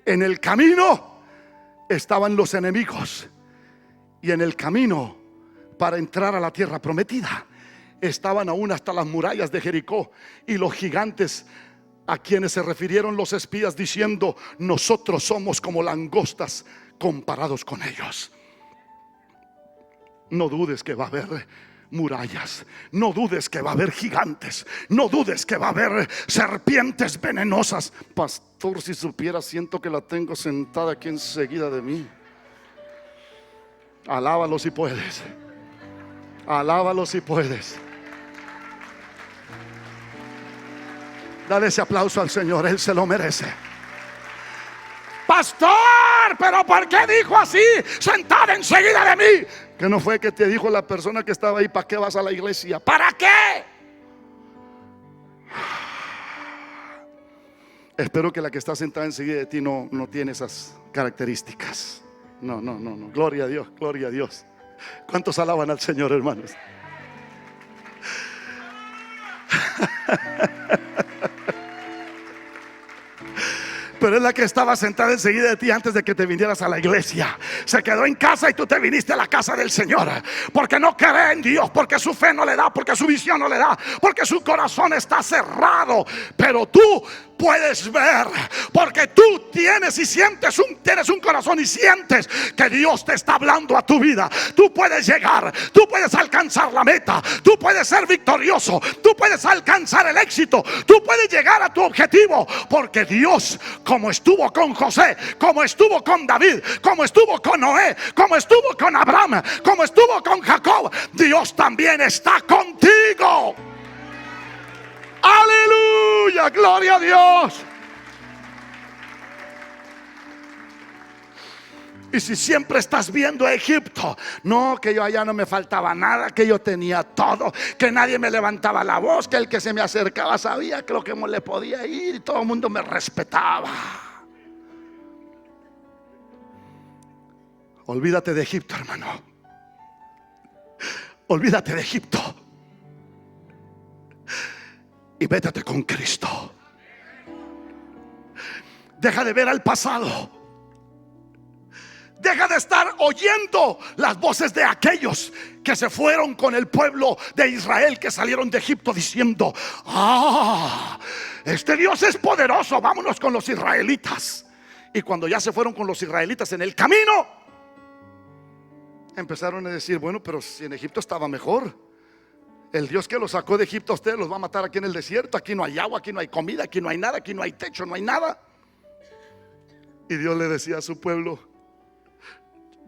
En el camino estaban los enemigos, y en el camino para entrar a la tierra prometida estaban aún hasta las murallas de Jericó y los gigantes, a quienes se refirieron los espías diciendo: nosotros somos como langostas comparados con ellos. No dudes que va a haber murallas, no dudes que va a haber gigantes, no dudes que va a haber serpientes venenosas. Pastor, si supiera, siento que la tengo sentada aquí enseguida de mí. Alábalo si puedes, alábalo si puedes. Dale ese aplauso al Señor, Él se lo merece. Pastor, pero ¿por qué dijo así, sentada enseguida de mí? Que no fue que te dijo la persona que estaba ahí: ¿para qué vas a la iglesia? ¿Para qué? Espero que la que está sentada enseguida de ti no tiene esas características. No. Gloria a Dios, gloria a Dios. ¿Cuántos alaban al Señor, hermanos? Pero es la que estaba sentada enseguida de ti antes de que te vinieras a la iglesia. Se quedó en casa y tú te viniste a la casa del Señor, porque no cree en Dios, porque su fe no le da, porque su visión no le da, porque su corazón está cerrado. Pero tú puedes ver, porque tú tienes y sientes tienes un corazón y sientes que Dios te está hablando a tu vida. Tú puedes llegar, tú puedes alcanzar la meta, tú puedes ser victorioso, tú puedes alcanzar el éxito, tú puedes llegar a tu objetivo, porque Dios, como estuvo con José, como estuvo con David, como estuvo con Noé, como estuvo con Abraham, como estuvo con Jacob, Dios también está contigo. Aleluya, gloria a Dios. Y si siempre estás viendo a Egipto, no, que yo allá no me faltaba nada, que yo tenía todo, que nadie me levantaba la voz, que el que se me acercaba sabía que lo que le podía ir y todo el mundo me respetaba. Olvídate de Egipto, hermano. Olvídate de Egipto y vétate con Cristo. Deja de ver al pasado. Deja de estar oyendo las voces de aquellos que se fueron con el pueblo de Israel, que salieron de Egipto diciendo: este Dios es poderoso, vámonos con los israelitas. Y cuando ya se fueron con los israelitas en el camino, empezaron a decir: bueno, pero si en Egipto estaba mejor. El Dios que los sacó de Egipto a ustedes los va a matar aquí en el desierto. Aquí no hay agua, aquí no hay comida, aquí no hay nada, aquí no hay techo, no hay nada. Y Dios le decía a su pueblo: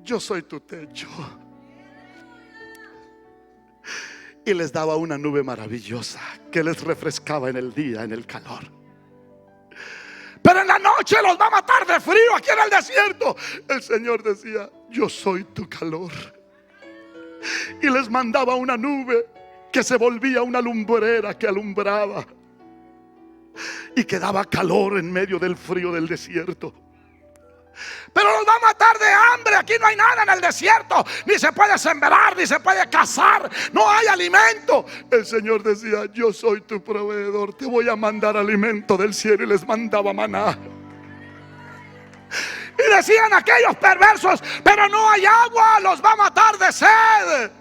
yo soy tu techo. Y les daba una nube maravillosa que les refrescaba en el día, en el calor. Pero en la noche los va a matar de frío aquí en el desierto. El Señor decía: yo soy tu calor. Y les mandaba una nube que se volvía una lumbrera que alumbraba y que daba calor en medio del frío del desierto. Pero los va a matar de hambre. Aquí no hay nada en el desierto, ni se puede sembrar, ni se puede cazar, no hay alimento. El Señor decía: yo soy tu proveedor, te voy a mandar alimento del cielo. Y les mandaba maná. Y decían aquellos perversos: pero no hay agua, los va a matar de sed.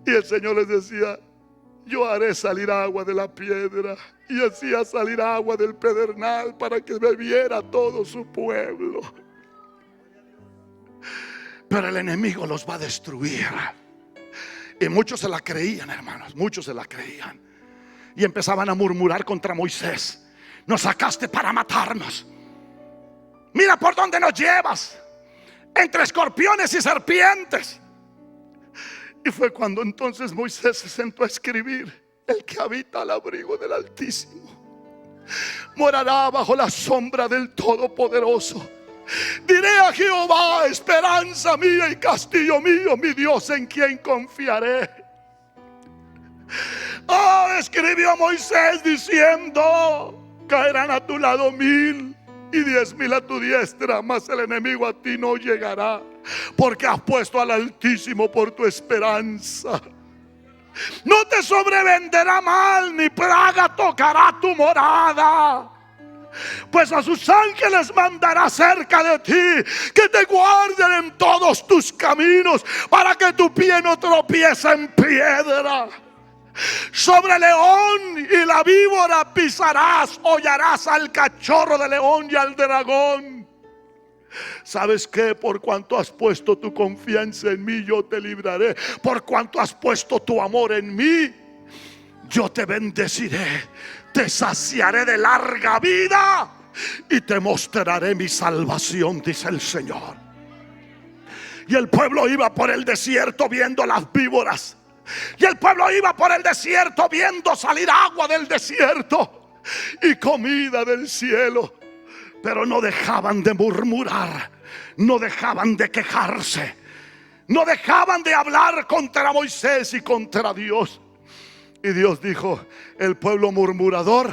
Y el Señor les decía: yo haré salir agua de la piedra. Y hacía salir agua del pedernal para que bebiera todo su pueblo. Pero el enemigo los va a destruir. Y muchos se la creían, hermanos, muchos se la creían. Y empezaban a murmurar contra Moisés: nos sacaste para matarnos. Mira por dónde nos llevas, entre escorpiones y serpientes. Y fue cuando entonces Moisés se sentó a escribir: el que habita al abrigo del Altísimo morará bajo la sombra del Todopoderoso. Diré a Jehová: esperanza mía y castillo mío, mi Dios en quien confiaré. Escribió Moisés diciendo: caerán a tu lado 1000 y 10,000 a tu diestra, mas el enemigo a ti no llegará, porque has puesto al Altísimo por tu esperanza. No te sobrevendrá mal, ni plaga tocará tu morada. pues a sus ángeles mandará cerca de ti, que te guarden en todos tus caminos, para que tu pie no tropiece en piedra. Sobre el león y la víbora pisarás, hollarás al cachorro de león y al dragón. ¿Sabes qué? Por cuanto has puesto tu confianza en mí, yo te libraré. Por cuanto has puesto tu amor en mí, yo te bendeciré. Te saciaré de larga vida y te mostraré mi salvación, dice el Señor. Y el pueblo iba por el desierto viendo las víboras. Y el pueblo iba por el desierto viendo salir agua del desierto y comida del cielo. Pero no dejaban de murmurar, no dejaban de quejarse, no dejaban de hablar contra Moisés y contra Dios. Y Dios dijo: el pueblo murmurador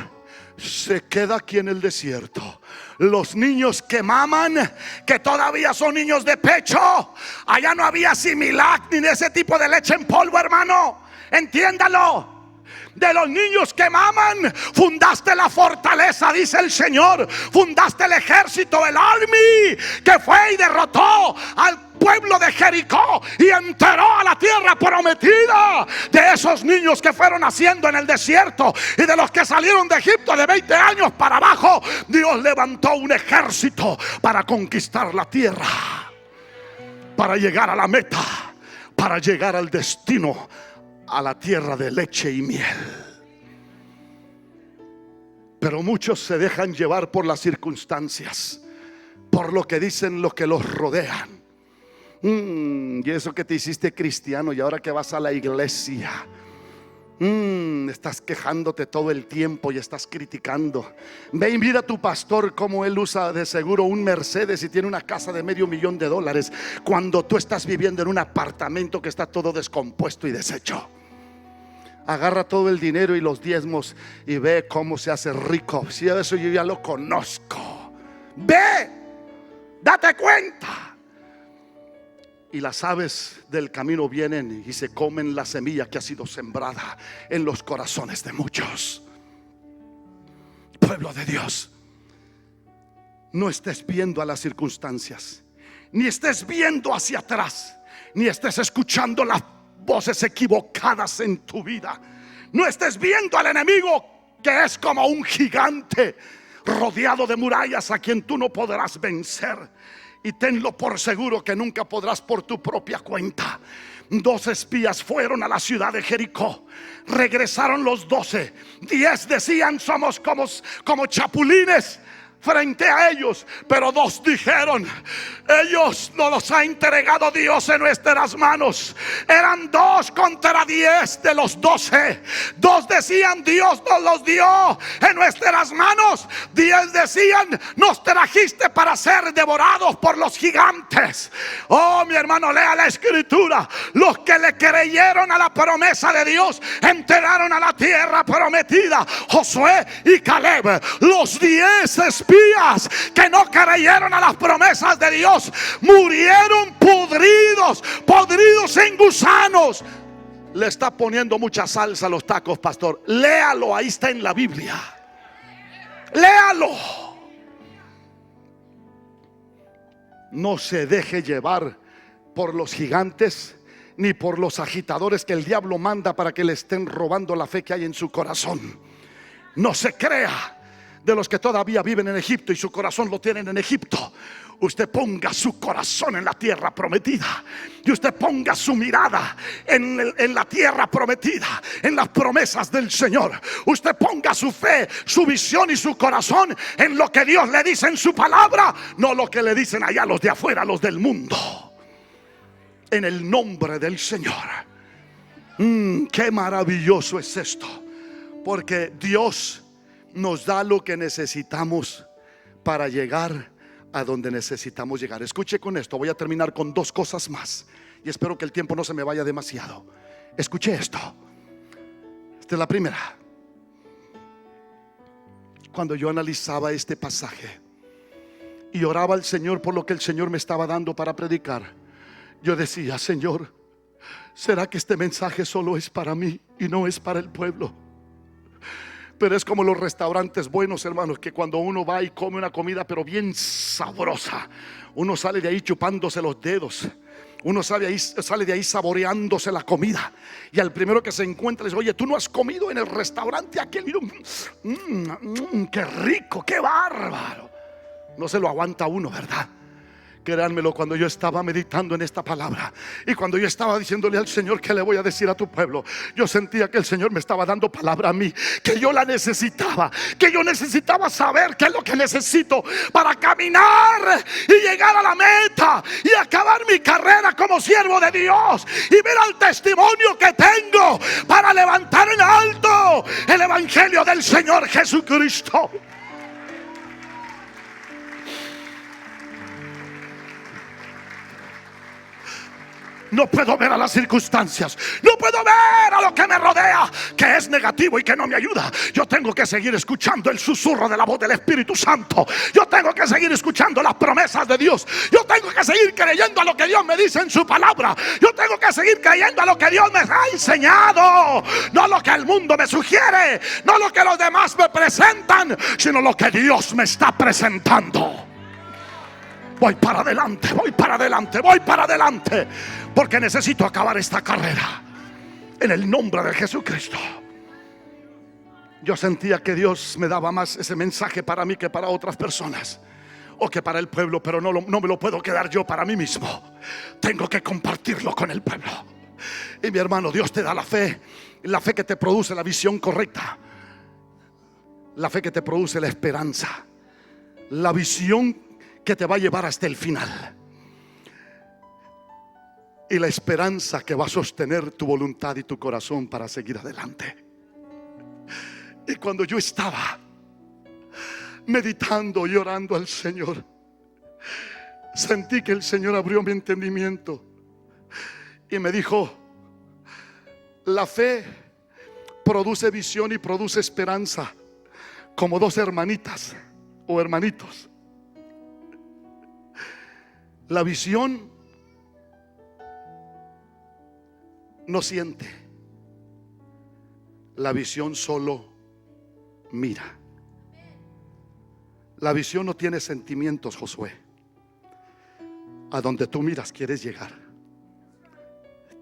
se queda aquí en el desierto. Los niños que maman, que todavía son niños de pecho, allá no había Similac ni ese tipo de leche en polvo, hermano. Entiéndalo. De los niños que maman, fundaste la fortaleza, dice el Señor. Fundaste el ejército, el army, que fue y derrotó al pueblo de Jericó y entró a la tierra prometida. De esos niños que fueron naciendo en el desierto y de los que salieron de Egipto de 20 años para abajo, Dios levantó un ejército para conquistar la tierra, para llegar a la meta, para llegar al destino, a la tierra de leche y miel. Pero muchos se dejan llevar por las circunstancias, por lo que dicen los que los rodean. Y eso que te hiciste cristiano y ahora que vas a la iglesia, estás quejándote todo el tiempo y estás criticando. Ve y mira a tu pastor cómo él usa de seguro un Mercedes y tiene una casa de $500,000, cuando tú estás viviendo en un apartamento que está todo descompuesto y deshecho. Agarra todo el dinero y los diezmos y ve cómo se hace rico. Si eso yo ya lo conozco. Ve, date cuenta. Y las aves del camino vienen y se comen la semilla que ha sido sembrada en los corazones de muchos. Pueblo de Dios, no estés viendo a las circunstancias, ni estés viendo hacia atrás, ni estés escuchando las voces equivocadas en tu vida. No estés viendo al enemigo, que es como un gigante rodeado de murallas a quien tú no podrás vencer. Y tenlo por seguro que nunca podrás por tu propia cuenta. 12 espías fueron a la ciudad de Jericó. Regresaron los 12. 10 decían: somos como chapulines frente a ellos, pero 2 dijeron: ellos nos los ha entregado Dios en nuestras manos. Eran 2 contra 10 de los 12. 2 decían: Dios nos los dio en nuestras manos. 10 decían: nos trajiste para ser devorados por los gigantes. Oh, mi hermano, lea la escritura. Los que le creyeron a la promesa de Dios entraron a la tierra prometida. Josué y Caleb. Los 10 espías que no creyeron a las promesas de Dios murieron podridos en gusanos. Le está poniendo mucha salsa a los tacos, pastor. Léalo, ahí está en la Biblia. Léalo. No se deje llevar por los gigantes ni por los agitadores que el diablo manda para que le estén robando la fe que hay en su corazón. No se crea de los que todavía viven en Egipto y su corazón lo tienen en Egipto. Usted ponga su corazón en la tierra prometida, y usted ponga su mirada en la tierra prometida, en las promesas del Señor. Usted ponga su fe, su visión y su corazón en lo que Dios le dice en su palabra, no lo que le dicen allá los de afuera, los del mundo. En el nombre del Señor. Qué maravilloso es esto, porque Dios nos da lo que necesitamos para llegar a donde necesitamos llegar. Escuche con esto, voy a terminar con 2 cosas más y espero que el tiempo no se me vaya demasiado. Escuche esto. Esta es la primera. Cuando yo analizaba este pasaje y oraba al Señor por lo que el Señor me estaba dando para predicar, yo decía: Señor, ¿será que este mensaje solo es para mí y no es para el pueblo? Pero es como los restaurantes buenos, hermanos, que cuando uno va y come una comida pero bien sabrosa, uno sale de ahí chupándose los dedos. Uno sale de ahí saboreándose la comida. Y al primero que se encuentra le dice: oye, ¿tú no has comido en el restaurante aquel? Qué rico, qué bárbaro. No se lo aguanta uno, ¿verdad? Créanmelo, cuando yo estaba meditando en esta palabra y cuando yo estaba diciéndole al Señor: ¿qué le voy a decir a tu pueblo?, yo sentía que el Señor me estaba dando palabra a mí, que yo la necesitaba, que yo necesitaba saber qué es lo que necesito para caminar y llegar a la meta y acabar mi carrera como siervo de Dios. Y mira el testimonio que tengo para levantar en alto el evangelio del Señor Jesucristo. No puedo ver a las circunstancias, no puedo ver a lo que me rodea, que es negativo y que no me ayuda. Yo tengo que seguir escuchando el susurro de la voz del Espíritu Santo. Yo tengo que seguir escuchando las promesas de Dios. Yo tengo que seguir creyendo a lo que Dios me dice en su palabra. Yo tengo que seguir creyendo a lo que Dios me ha enseñado, no lo que el mundo me sugiere, no lo que los demás me presentan, sino lo que Dios me está presentando. Voy para adelante, voy para adelante, voy para adelante, porque necesito acabar esta carrera en el nombre de Jesucristo. Yo sentía que Dios me daba más ese mensaje para mí que para otras personas, o que para el pueblo, pero no me lo puedo quedar yo para mí mismo. Tengo que compartirlo con el pueblo. Y mi hermano, Dios te da la fe que te produce la visión correcta, la fe que te produce la esperanza, la visión que te va a llevar hasta el final, y la esperanza que va a sostener tu voluntad y tu corazón para seguir adelante. Y cuando yo estaba meditando y orando al Señor, sentí que el Señor abrió mi entendimiento y me dijo: la fe produce visión y produce esperanza, como dos hermanitas o hermanitos. La visión no siente, la visión solo mira. La visión no tiene sentimientos, Josué. A donde tú miras quieres llegar.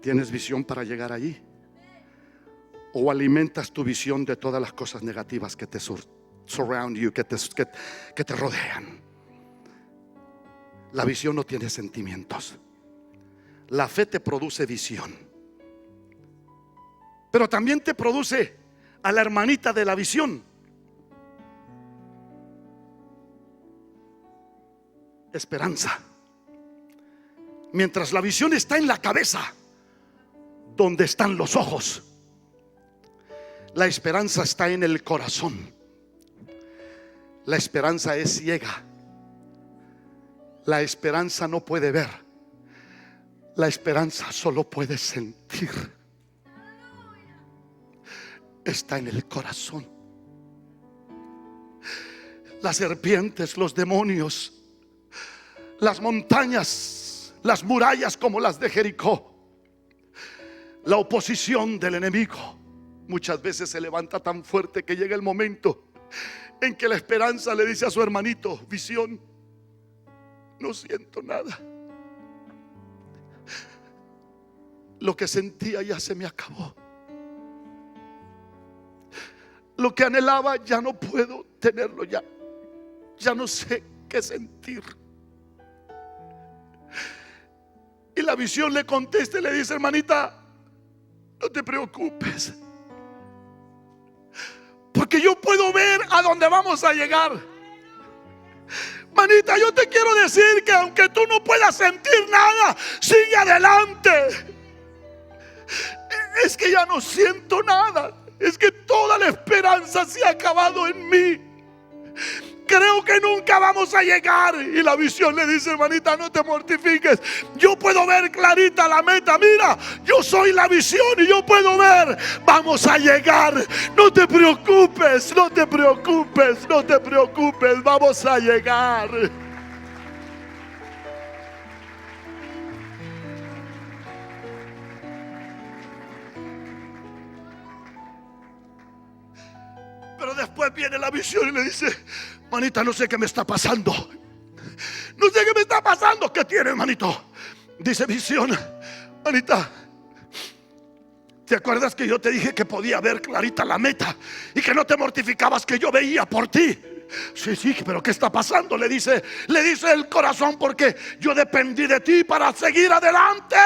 ¿Tienes visión para llegar allí? ¿O alimentas tu visión de todas las cosas negativas que te surround you, que te rodean? La visión no tiene sentimientos. La fe te produce visión, pero también te produce a la hermanita de la visión: esperanza. Mientras la visión está en la cabeza, donde están los ojos, la esperanza está en el corazón. La esperanza es ciega. La esperanza no puede ver. La esperanza solo puede sentir. Está en el corazón. Las serpientes, los demonios, las montañas, las murallas como las de Jericó, la oposición del enemigo muchas veces se levanta tan fuerte que llega el momento en que la esperanza le dice a su hermanito: visión, no siento nada. Lo que sentía ya se me acabó. Lo que anhelaba ya no puedo tenerlo, ya no sé qué sentir. Y la visión le contesta y le dice: hermanita, no te preocupes, porque yo puedo ver a dónde vamos a llegar. Manita, yo te quiero decir que aunque tú no puedas sentir nada, sigue adelante. Es que ya no siento nada. Es que toda la esperanza se ha acabado en mí. Creo que nunca vamos a llegar. Y la visión le dice: hermanita, no te mortifiques. Yo puedo ver clarita la meta. Mira, yo soy la visión y yo puedo ver. Vamos a llegar. No te preocupes, no te preocupes, no te preocupes. Vamos a llegar. Pero viene la visión y le dice: manita, no sé qué me está pasando. No sé qué me está pasando. ¿Qué tiene, manito? Dice visión: manita, ¿te acuerdas que yo te dije que podía ver clarita la meta y que no te mortificabas, que yo veía por ti? Sí, sí, pero ¿qué está pasando? Le dice el corazón: porque yo dependí de ti para seguir adelante.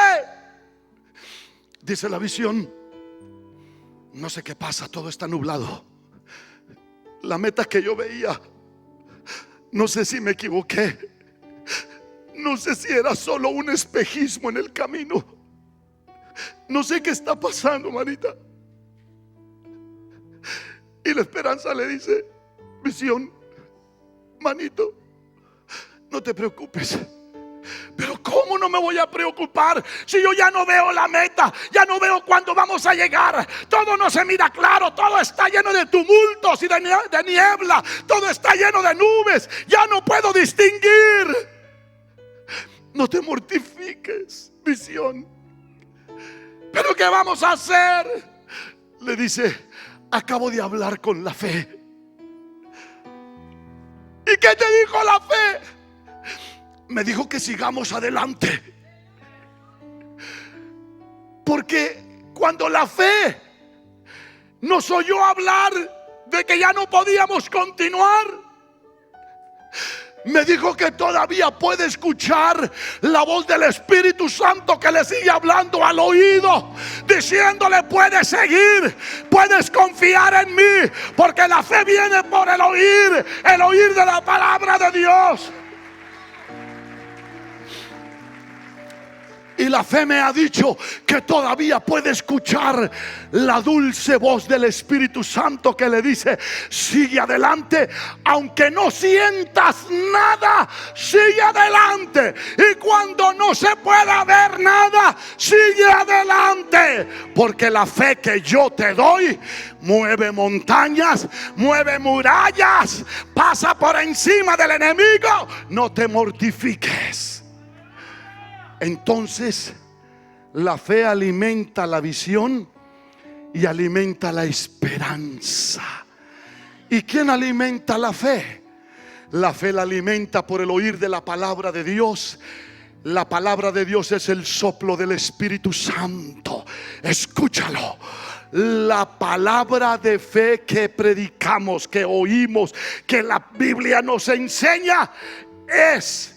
Dice la visión: no sé qué pasa, todo está nublado. La meta que yo veía, no sé si me equivoqué. No sé si era solo un espejismo en el camino. No sé qué está pasando, manita. Y la esperanza le dice: visión, manito, no te preocupes. Pero ¿cómo no me voy a preocupar si yo ya no veo la meta? Ya no veo cuándo vamos a llegar. Todo no se mira claro. Todo está lleno de tumultos y de niebla. Todo está lleno de nubes. Ya no puedo distinguir. No te mortifiques, visión. ¿Pero qué vamos a hacer? Le dice: acabo de hablar con la fe. ¿Y qué te dijo la fe? Me dijo que sigamos adelante. Porque cuando la fe nos oyó hablar de que ya no podíamos continuar, me dijo que todavía puede escuchar la voz del Espíritu Santo que le sigue hablando al oído, diciéndole: puedes seguir, puedes confiar en mí, porque la fe viene por el oír de la palabra de Dios. Y la fe me ha dicho que todavía puede escuchar la dulce voz del Espíritu Santo que le dice: sigue adelante, aunque no sientas nada, sigue adelante. Y cuando no se pueda ver nada, sigue adelante, porque la fe que yo te doy mueve montañas, mueve murallas, pasa por encima del enemigo. No te mortifiques. Entonces la fe alimenta la visión y alimenta la esperanza. ¿Y quién alimenta la fe? La fe la alimenta por el oír de la palabra de Dios. La palabra de Dios es el soplo del Espíritu Santo. Escúchalo. La palabra de fe que predicamos, que oímos, que la Biblia nos enseña, es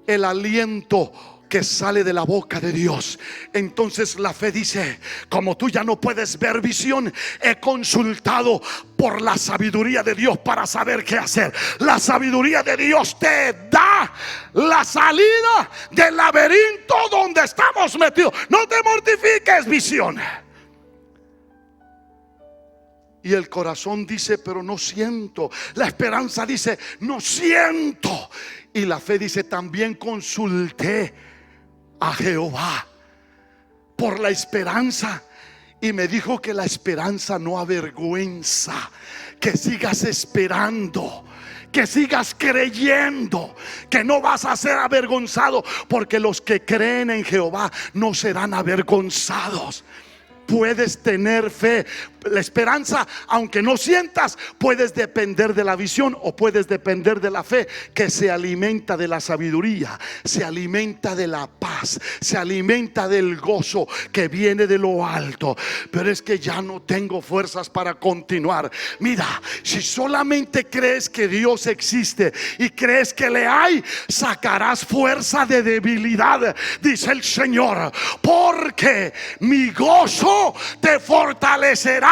el aliento que sale de la boca de Dios. Entonces la fe dice: como tú ya no puedes ver visión, he consultado por la sabiduría de Dios para saber qué hacer. La sabiduría de Dios te da la salida del laberinto donde estamos metidos. No te mortifiques, visión. Y el corazón dice: pero no siento. La esperanza dice: no siento. Y la fe dice: también consulté a Jehová por la esperanza, y me dijo que la esperanza no avergüenza. Que sigas esperando, que sigas creyendo, que no vas a ser avergonzado, porque los que creen en Jehová no serán avergonzados. Puedes tener fe. La esperanza, aunque no sientas, puedes depender de la visión o puedes depender de la fe, que se alimenta de la sabiduría, se alimenta de la paz, se alimenta del gozo que viene de lo alto. Pero es que ya no tengo fuerzas para continuar. Mira, si solamente crees que Dios existe y crees que le hay, sacarás fuerza de debilidad, dice el Señor, porque mi gozo te fortalecerá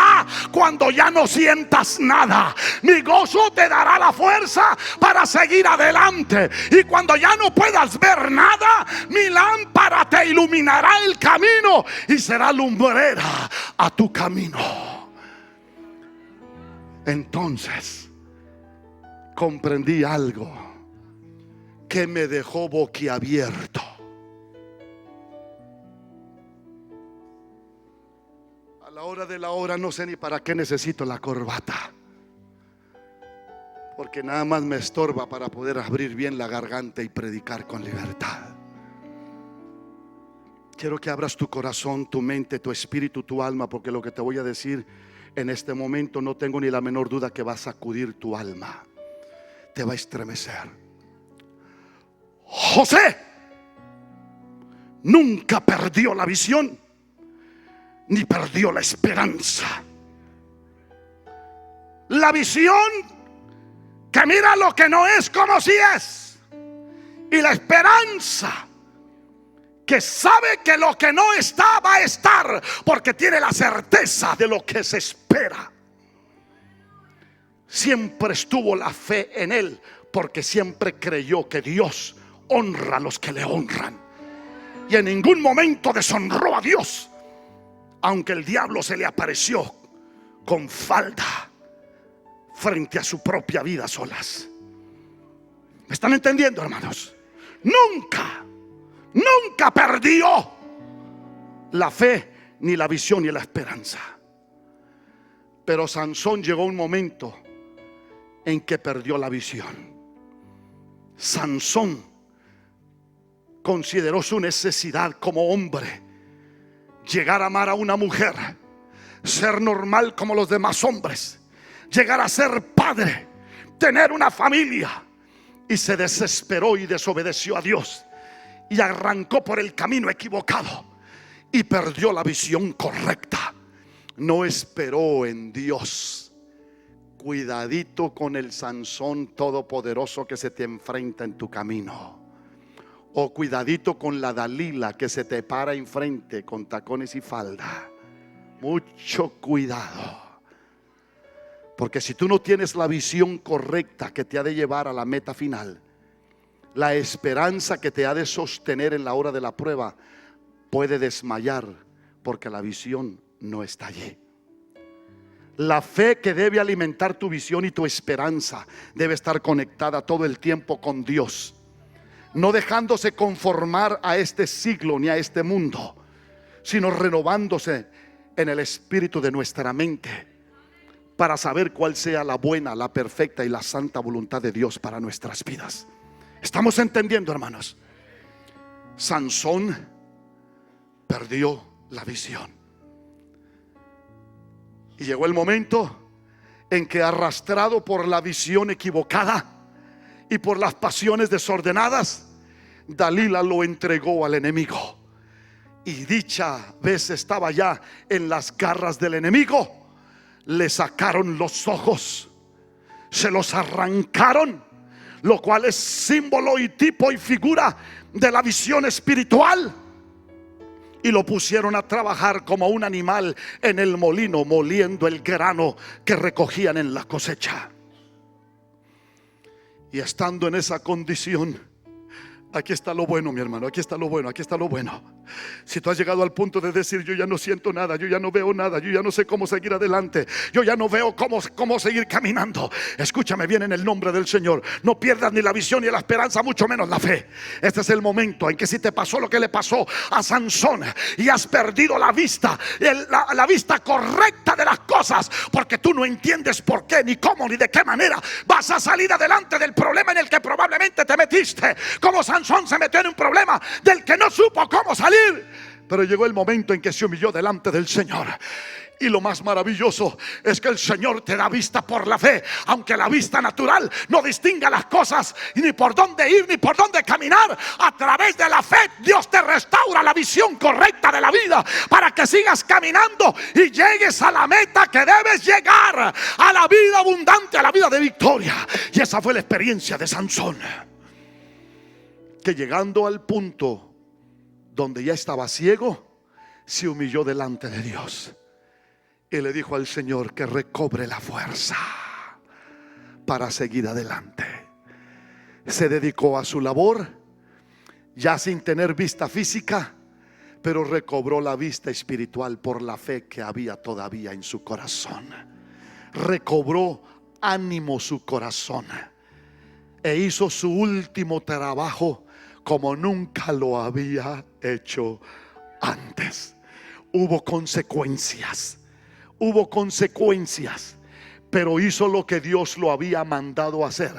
cuando ya no sientas nada. Mi gozo te dará la fuerza para seguir adelante, y cuando ya no puedas ver nada, mi lámpara te iluminará el camino y será lumbrera a tu camino. Entonces comprendí algo que me dejó boquiabierto. A la hora de la hora no sé ni para qué necesito la corbata, porque nada más me estorba para poder abrir bien la garganta y predicar con libertad. Quiero que abras tu corazón, tu mente, tu espíritu, tu alma, porque lo que te voy a decir en este momento no tengo ni la menor duda que va a sacudir tu alma, te va a estremecer. José nunca perdió la visión, ni perdió la esperanza. La visión que mira lo que no es como si es, y la esperanza que sabe que lo que no está va a estar, porque tiene la certeza de lo que se espera. Siempre estuvo la fe en él, porque siempre creyó que Dios honra a los que le honran, y en ningún momento deshonró a Dios, aunque el diablo se le apareció con falda frente a su propia vida a solas. ¿Me están entendiendo, hermanos? Nunca perdió la fe, ni la visión, ni la esperanza. Pero Sansón llegó un momento en que perdió la visión. Sansón consideró su necesidad como hombre, llegar a amar a una mujer, ser normal como los demás hombres, llegar a ser padre, tener una familia, y se desesperó y desobedeció a Dios, y arrancó por el camino equivocado y perdió la visión correcta. No esperó en Dios. Cuidadito con el Sansón todopoderoso que se te enfrenta en tu camino, o cuidadito con la Dalila que se te para enfrente con tacones y falda. Mucho cuidado, porque si tú no tienes la visión correcta que te ha de llevar a la meta final, la esperanza que te ha de sostener en la hora de la prueba puede desmayar, porque la visión no está allí. La fe que debe alimentar tu visión y tu esperanza debe estar conectada todo el tiempo con Dios, no dejándose conformar a este siglo ni a este mundo, sino renovándose en el espíritu de nuestra mente, para saber cuál sea la buena, la perfecta y la santa voluntad de Dios para nuestras vidas. ¿Estamos entendiendo, hermanos? Sansón perdió la visión, y llegó el momento en que, arrastrado por la visión equivocada y por las pasiones desordenadas, Dalila lo entregó al enemigo. Y dicha vez estaba ya en las garras del enemigo. Le sacaron los ojos, se los arrancaron, lo cual es símbolo y tipo y figura de la visión espiritual, y lo pusieron a trabajar como un animal en el molino, moliendo el grano que recogían en la cosecha. Y estando en esa condición, aquí está lo bueno, mi hermano, aquí está lo bueno, aquí está lo bueno. Si tú has llegado al punto de decir: yo ya no siento nada, yo ya no veo nada, yo ya no sé cómo seguir adelante, yo ya no veo cómo seguir caminando, escúchame bien en el nombre del Señor. No pierdas ni la visión ni la esperanza, mucho menos la fe. Este es el momento en que, si te pasó lo que le pasó a Sansón y has perdido la vista, la vista correcta de las cosas, porque tú no entiendes por qué, ni cómo, ni de qué manera vas a salir adelante del problema en el que probablemente te metiste, como Sansón se metió en un problema del que no supo cómo salir. Pero llegó el momento en que se humilló delante del Señor. Y lo más maravilloso es que el Señor te da vista por la fe, aunque la vista natural no distinga las cosas, ni por dónde ir, ni por dónde caminar. A través de la fe, Dios te restaura la visión correcta de la vida, para que sigas caminando y llegues a la meta que debes llegar, a la vida abundante, a la vida de victoria. Y esa fue la experiencia de Sansón, que llegando al punto donde ya estaba ciego, se humilló delante de Dios y le dijo al Señor que recobre la fuerza para seguir adelante. Se dedicó a su labor, ya sin tener vista física, pero recobró la vista espiritual por la fe que había todavía en su corazón. Recobró ánimo su corazón e hizo su último trabajo como nunca lo había hecho antes. Hubo consecuencias, pero hizo lo que Dios lo había mandado hacer: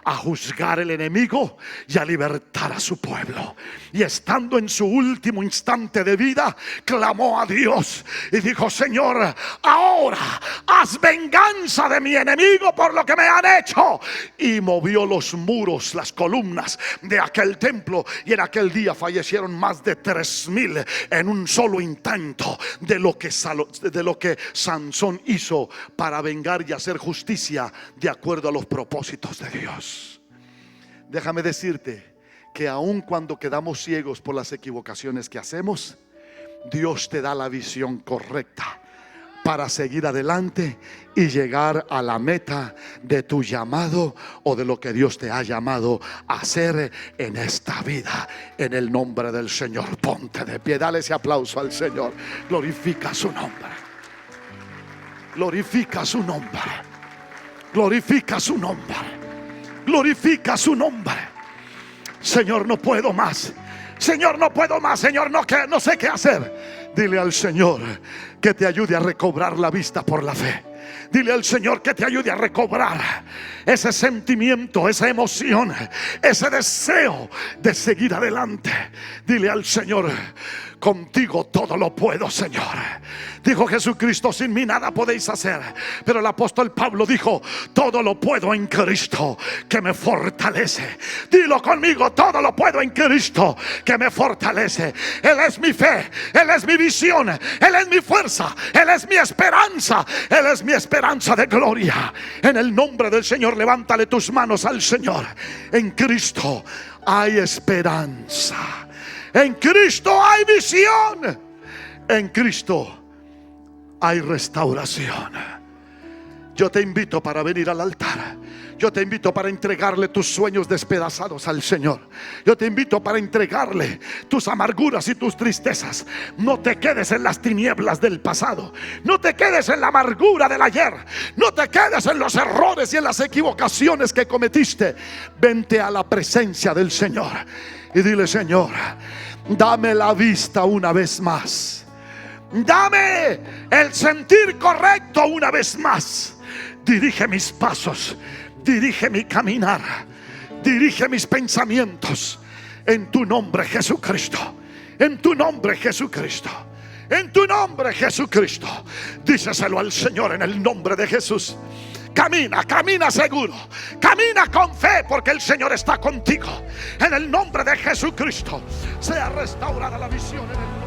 a juzgar el enemigo y a libertar a su pueblo. Y estando en su último instante de vida, clamó a Dios y dijo: Señor, ahora haz venganza de mi enemigo por lo que me han hecho. Y movió los muros, las columnas de aquel templo, y en aquel día fallecieron más de 3,000 en un solo intento de lo que Sansón hizo para vengar y hacer justicia de acuerdo a los propósitos de Dios. Déjame decirte que aun cuando quedamos ciegos por las equivocaciones que hacemos, Dios te da la visión correcta para seguir adelante y llegar a la meta de tu llamado, o de lo que Dios te ha llamado a hacer en esta vida. En el nombre del Señor, ponte de pie, dale ese aplauso al Señor, glorifica su nombre, glorifica su nombre, glorifica su nombre, glorifica su nombre. Señor, no puedo más. Señor, no puedo más. Señor, no sé qué hacer. Dile al Señor que te ayude a recobrar la vista por la fe. Dile al Señor que te ayude a recobrar ese sentimiento, esa emoción, ese deseo de seguir adelante. Dile al Señor: contigo todo lo puedo, Señor. Dijo Jesucristo: sin mí nada podéis hacer. Pero el apóstol Pablo dijo: todo lo puedo en Cristo que me fortalece. Dilo conmigo: todo lo puedo en Cristo que me fortalece. Él es mi fe, Él es mi visión, Él es mi fuerza, Él es mi esperanza, Él es mi esperanza de gloria. En el nombre del Señor, levántale tus manos al Señor. En Cristo hay esperanza, en Cristo hay visión, en Cristo hay restauración. Yo te invito para venir al altar. Yo te invito para entregarle tus sueños despedazados al Señor. Yo te invito para entregarle tus amarguras y tus tristezas. No te quedes en las tinieblas del pasado. No te quedes en la amargura del ayer. No te quedes en los errores y en las equivocaciones que cometiste. Vente a la presencia del Señor y dile: Señor, dame la vista una vez más. Dame el sentir correcto una vez más. Dirige mis pasos, dirige mi caminar, dirige mis pensamientos. En tu nombre, Jesucristo. En tu nombre, Jesucristo. En tu nombre, Jesucristo. Díceselo al Señor en el nombre de Jesús. Camina, camina seguro, camina con fe, porque el Señor está contigo. En el nombre de Jesucristo sea restaurada la visión en el nombre.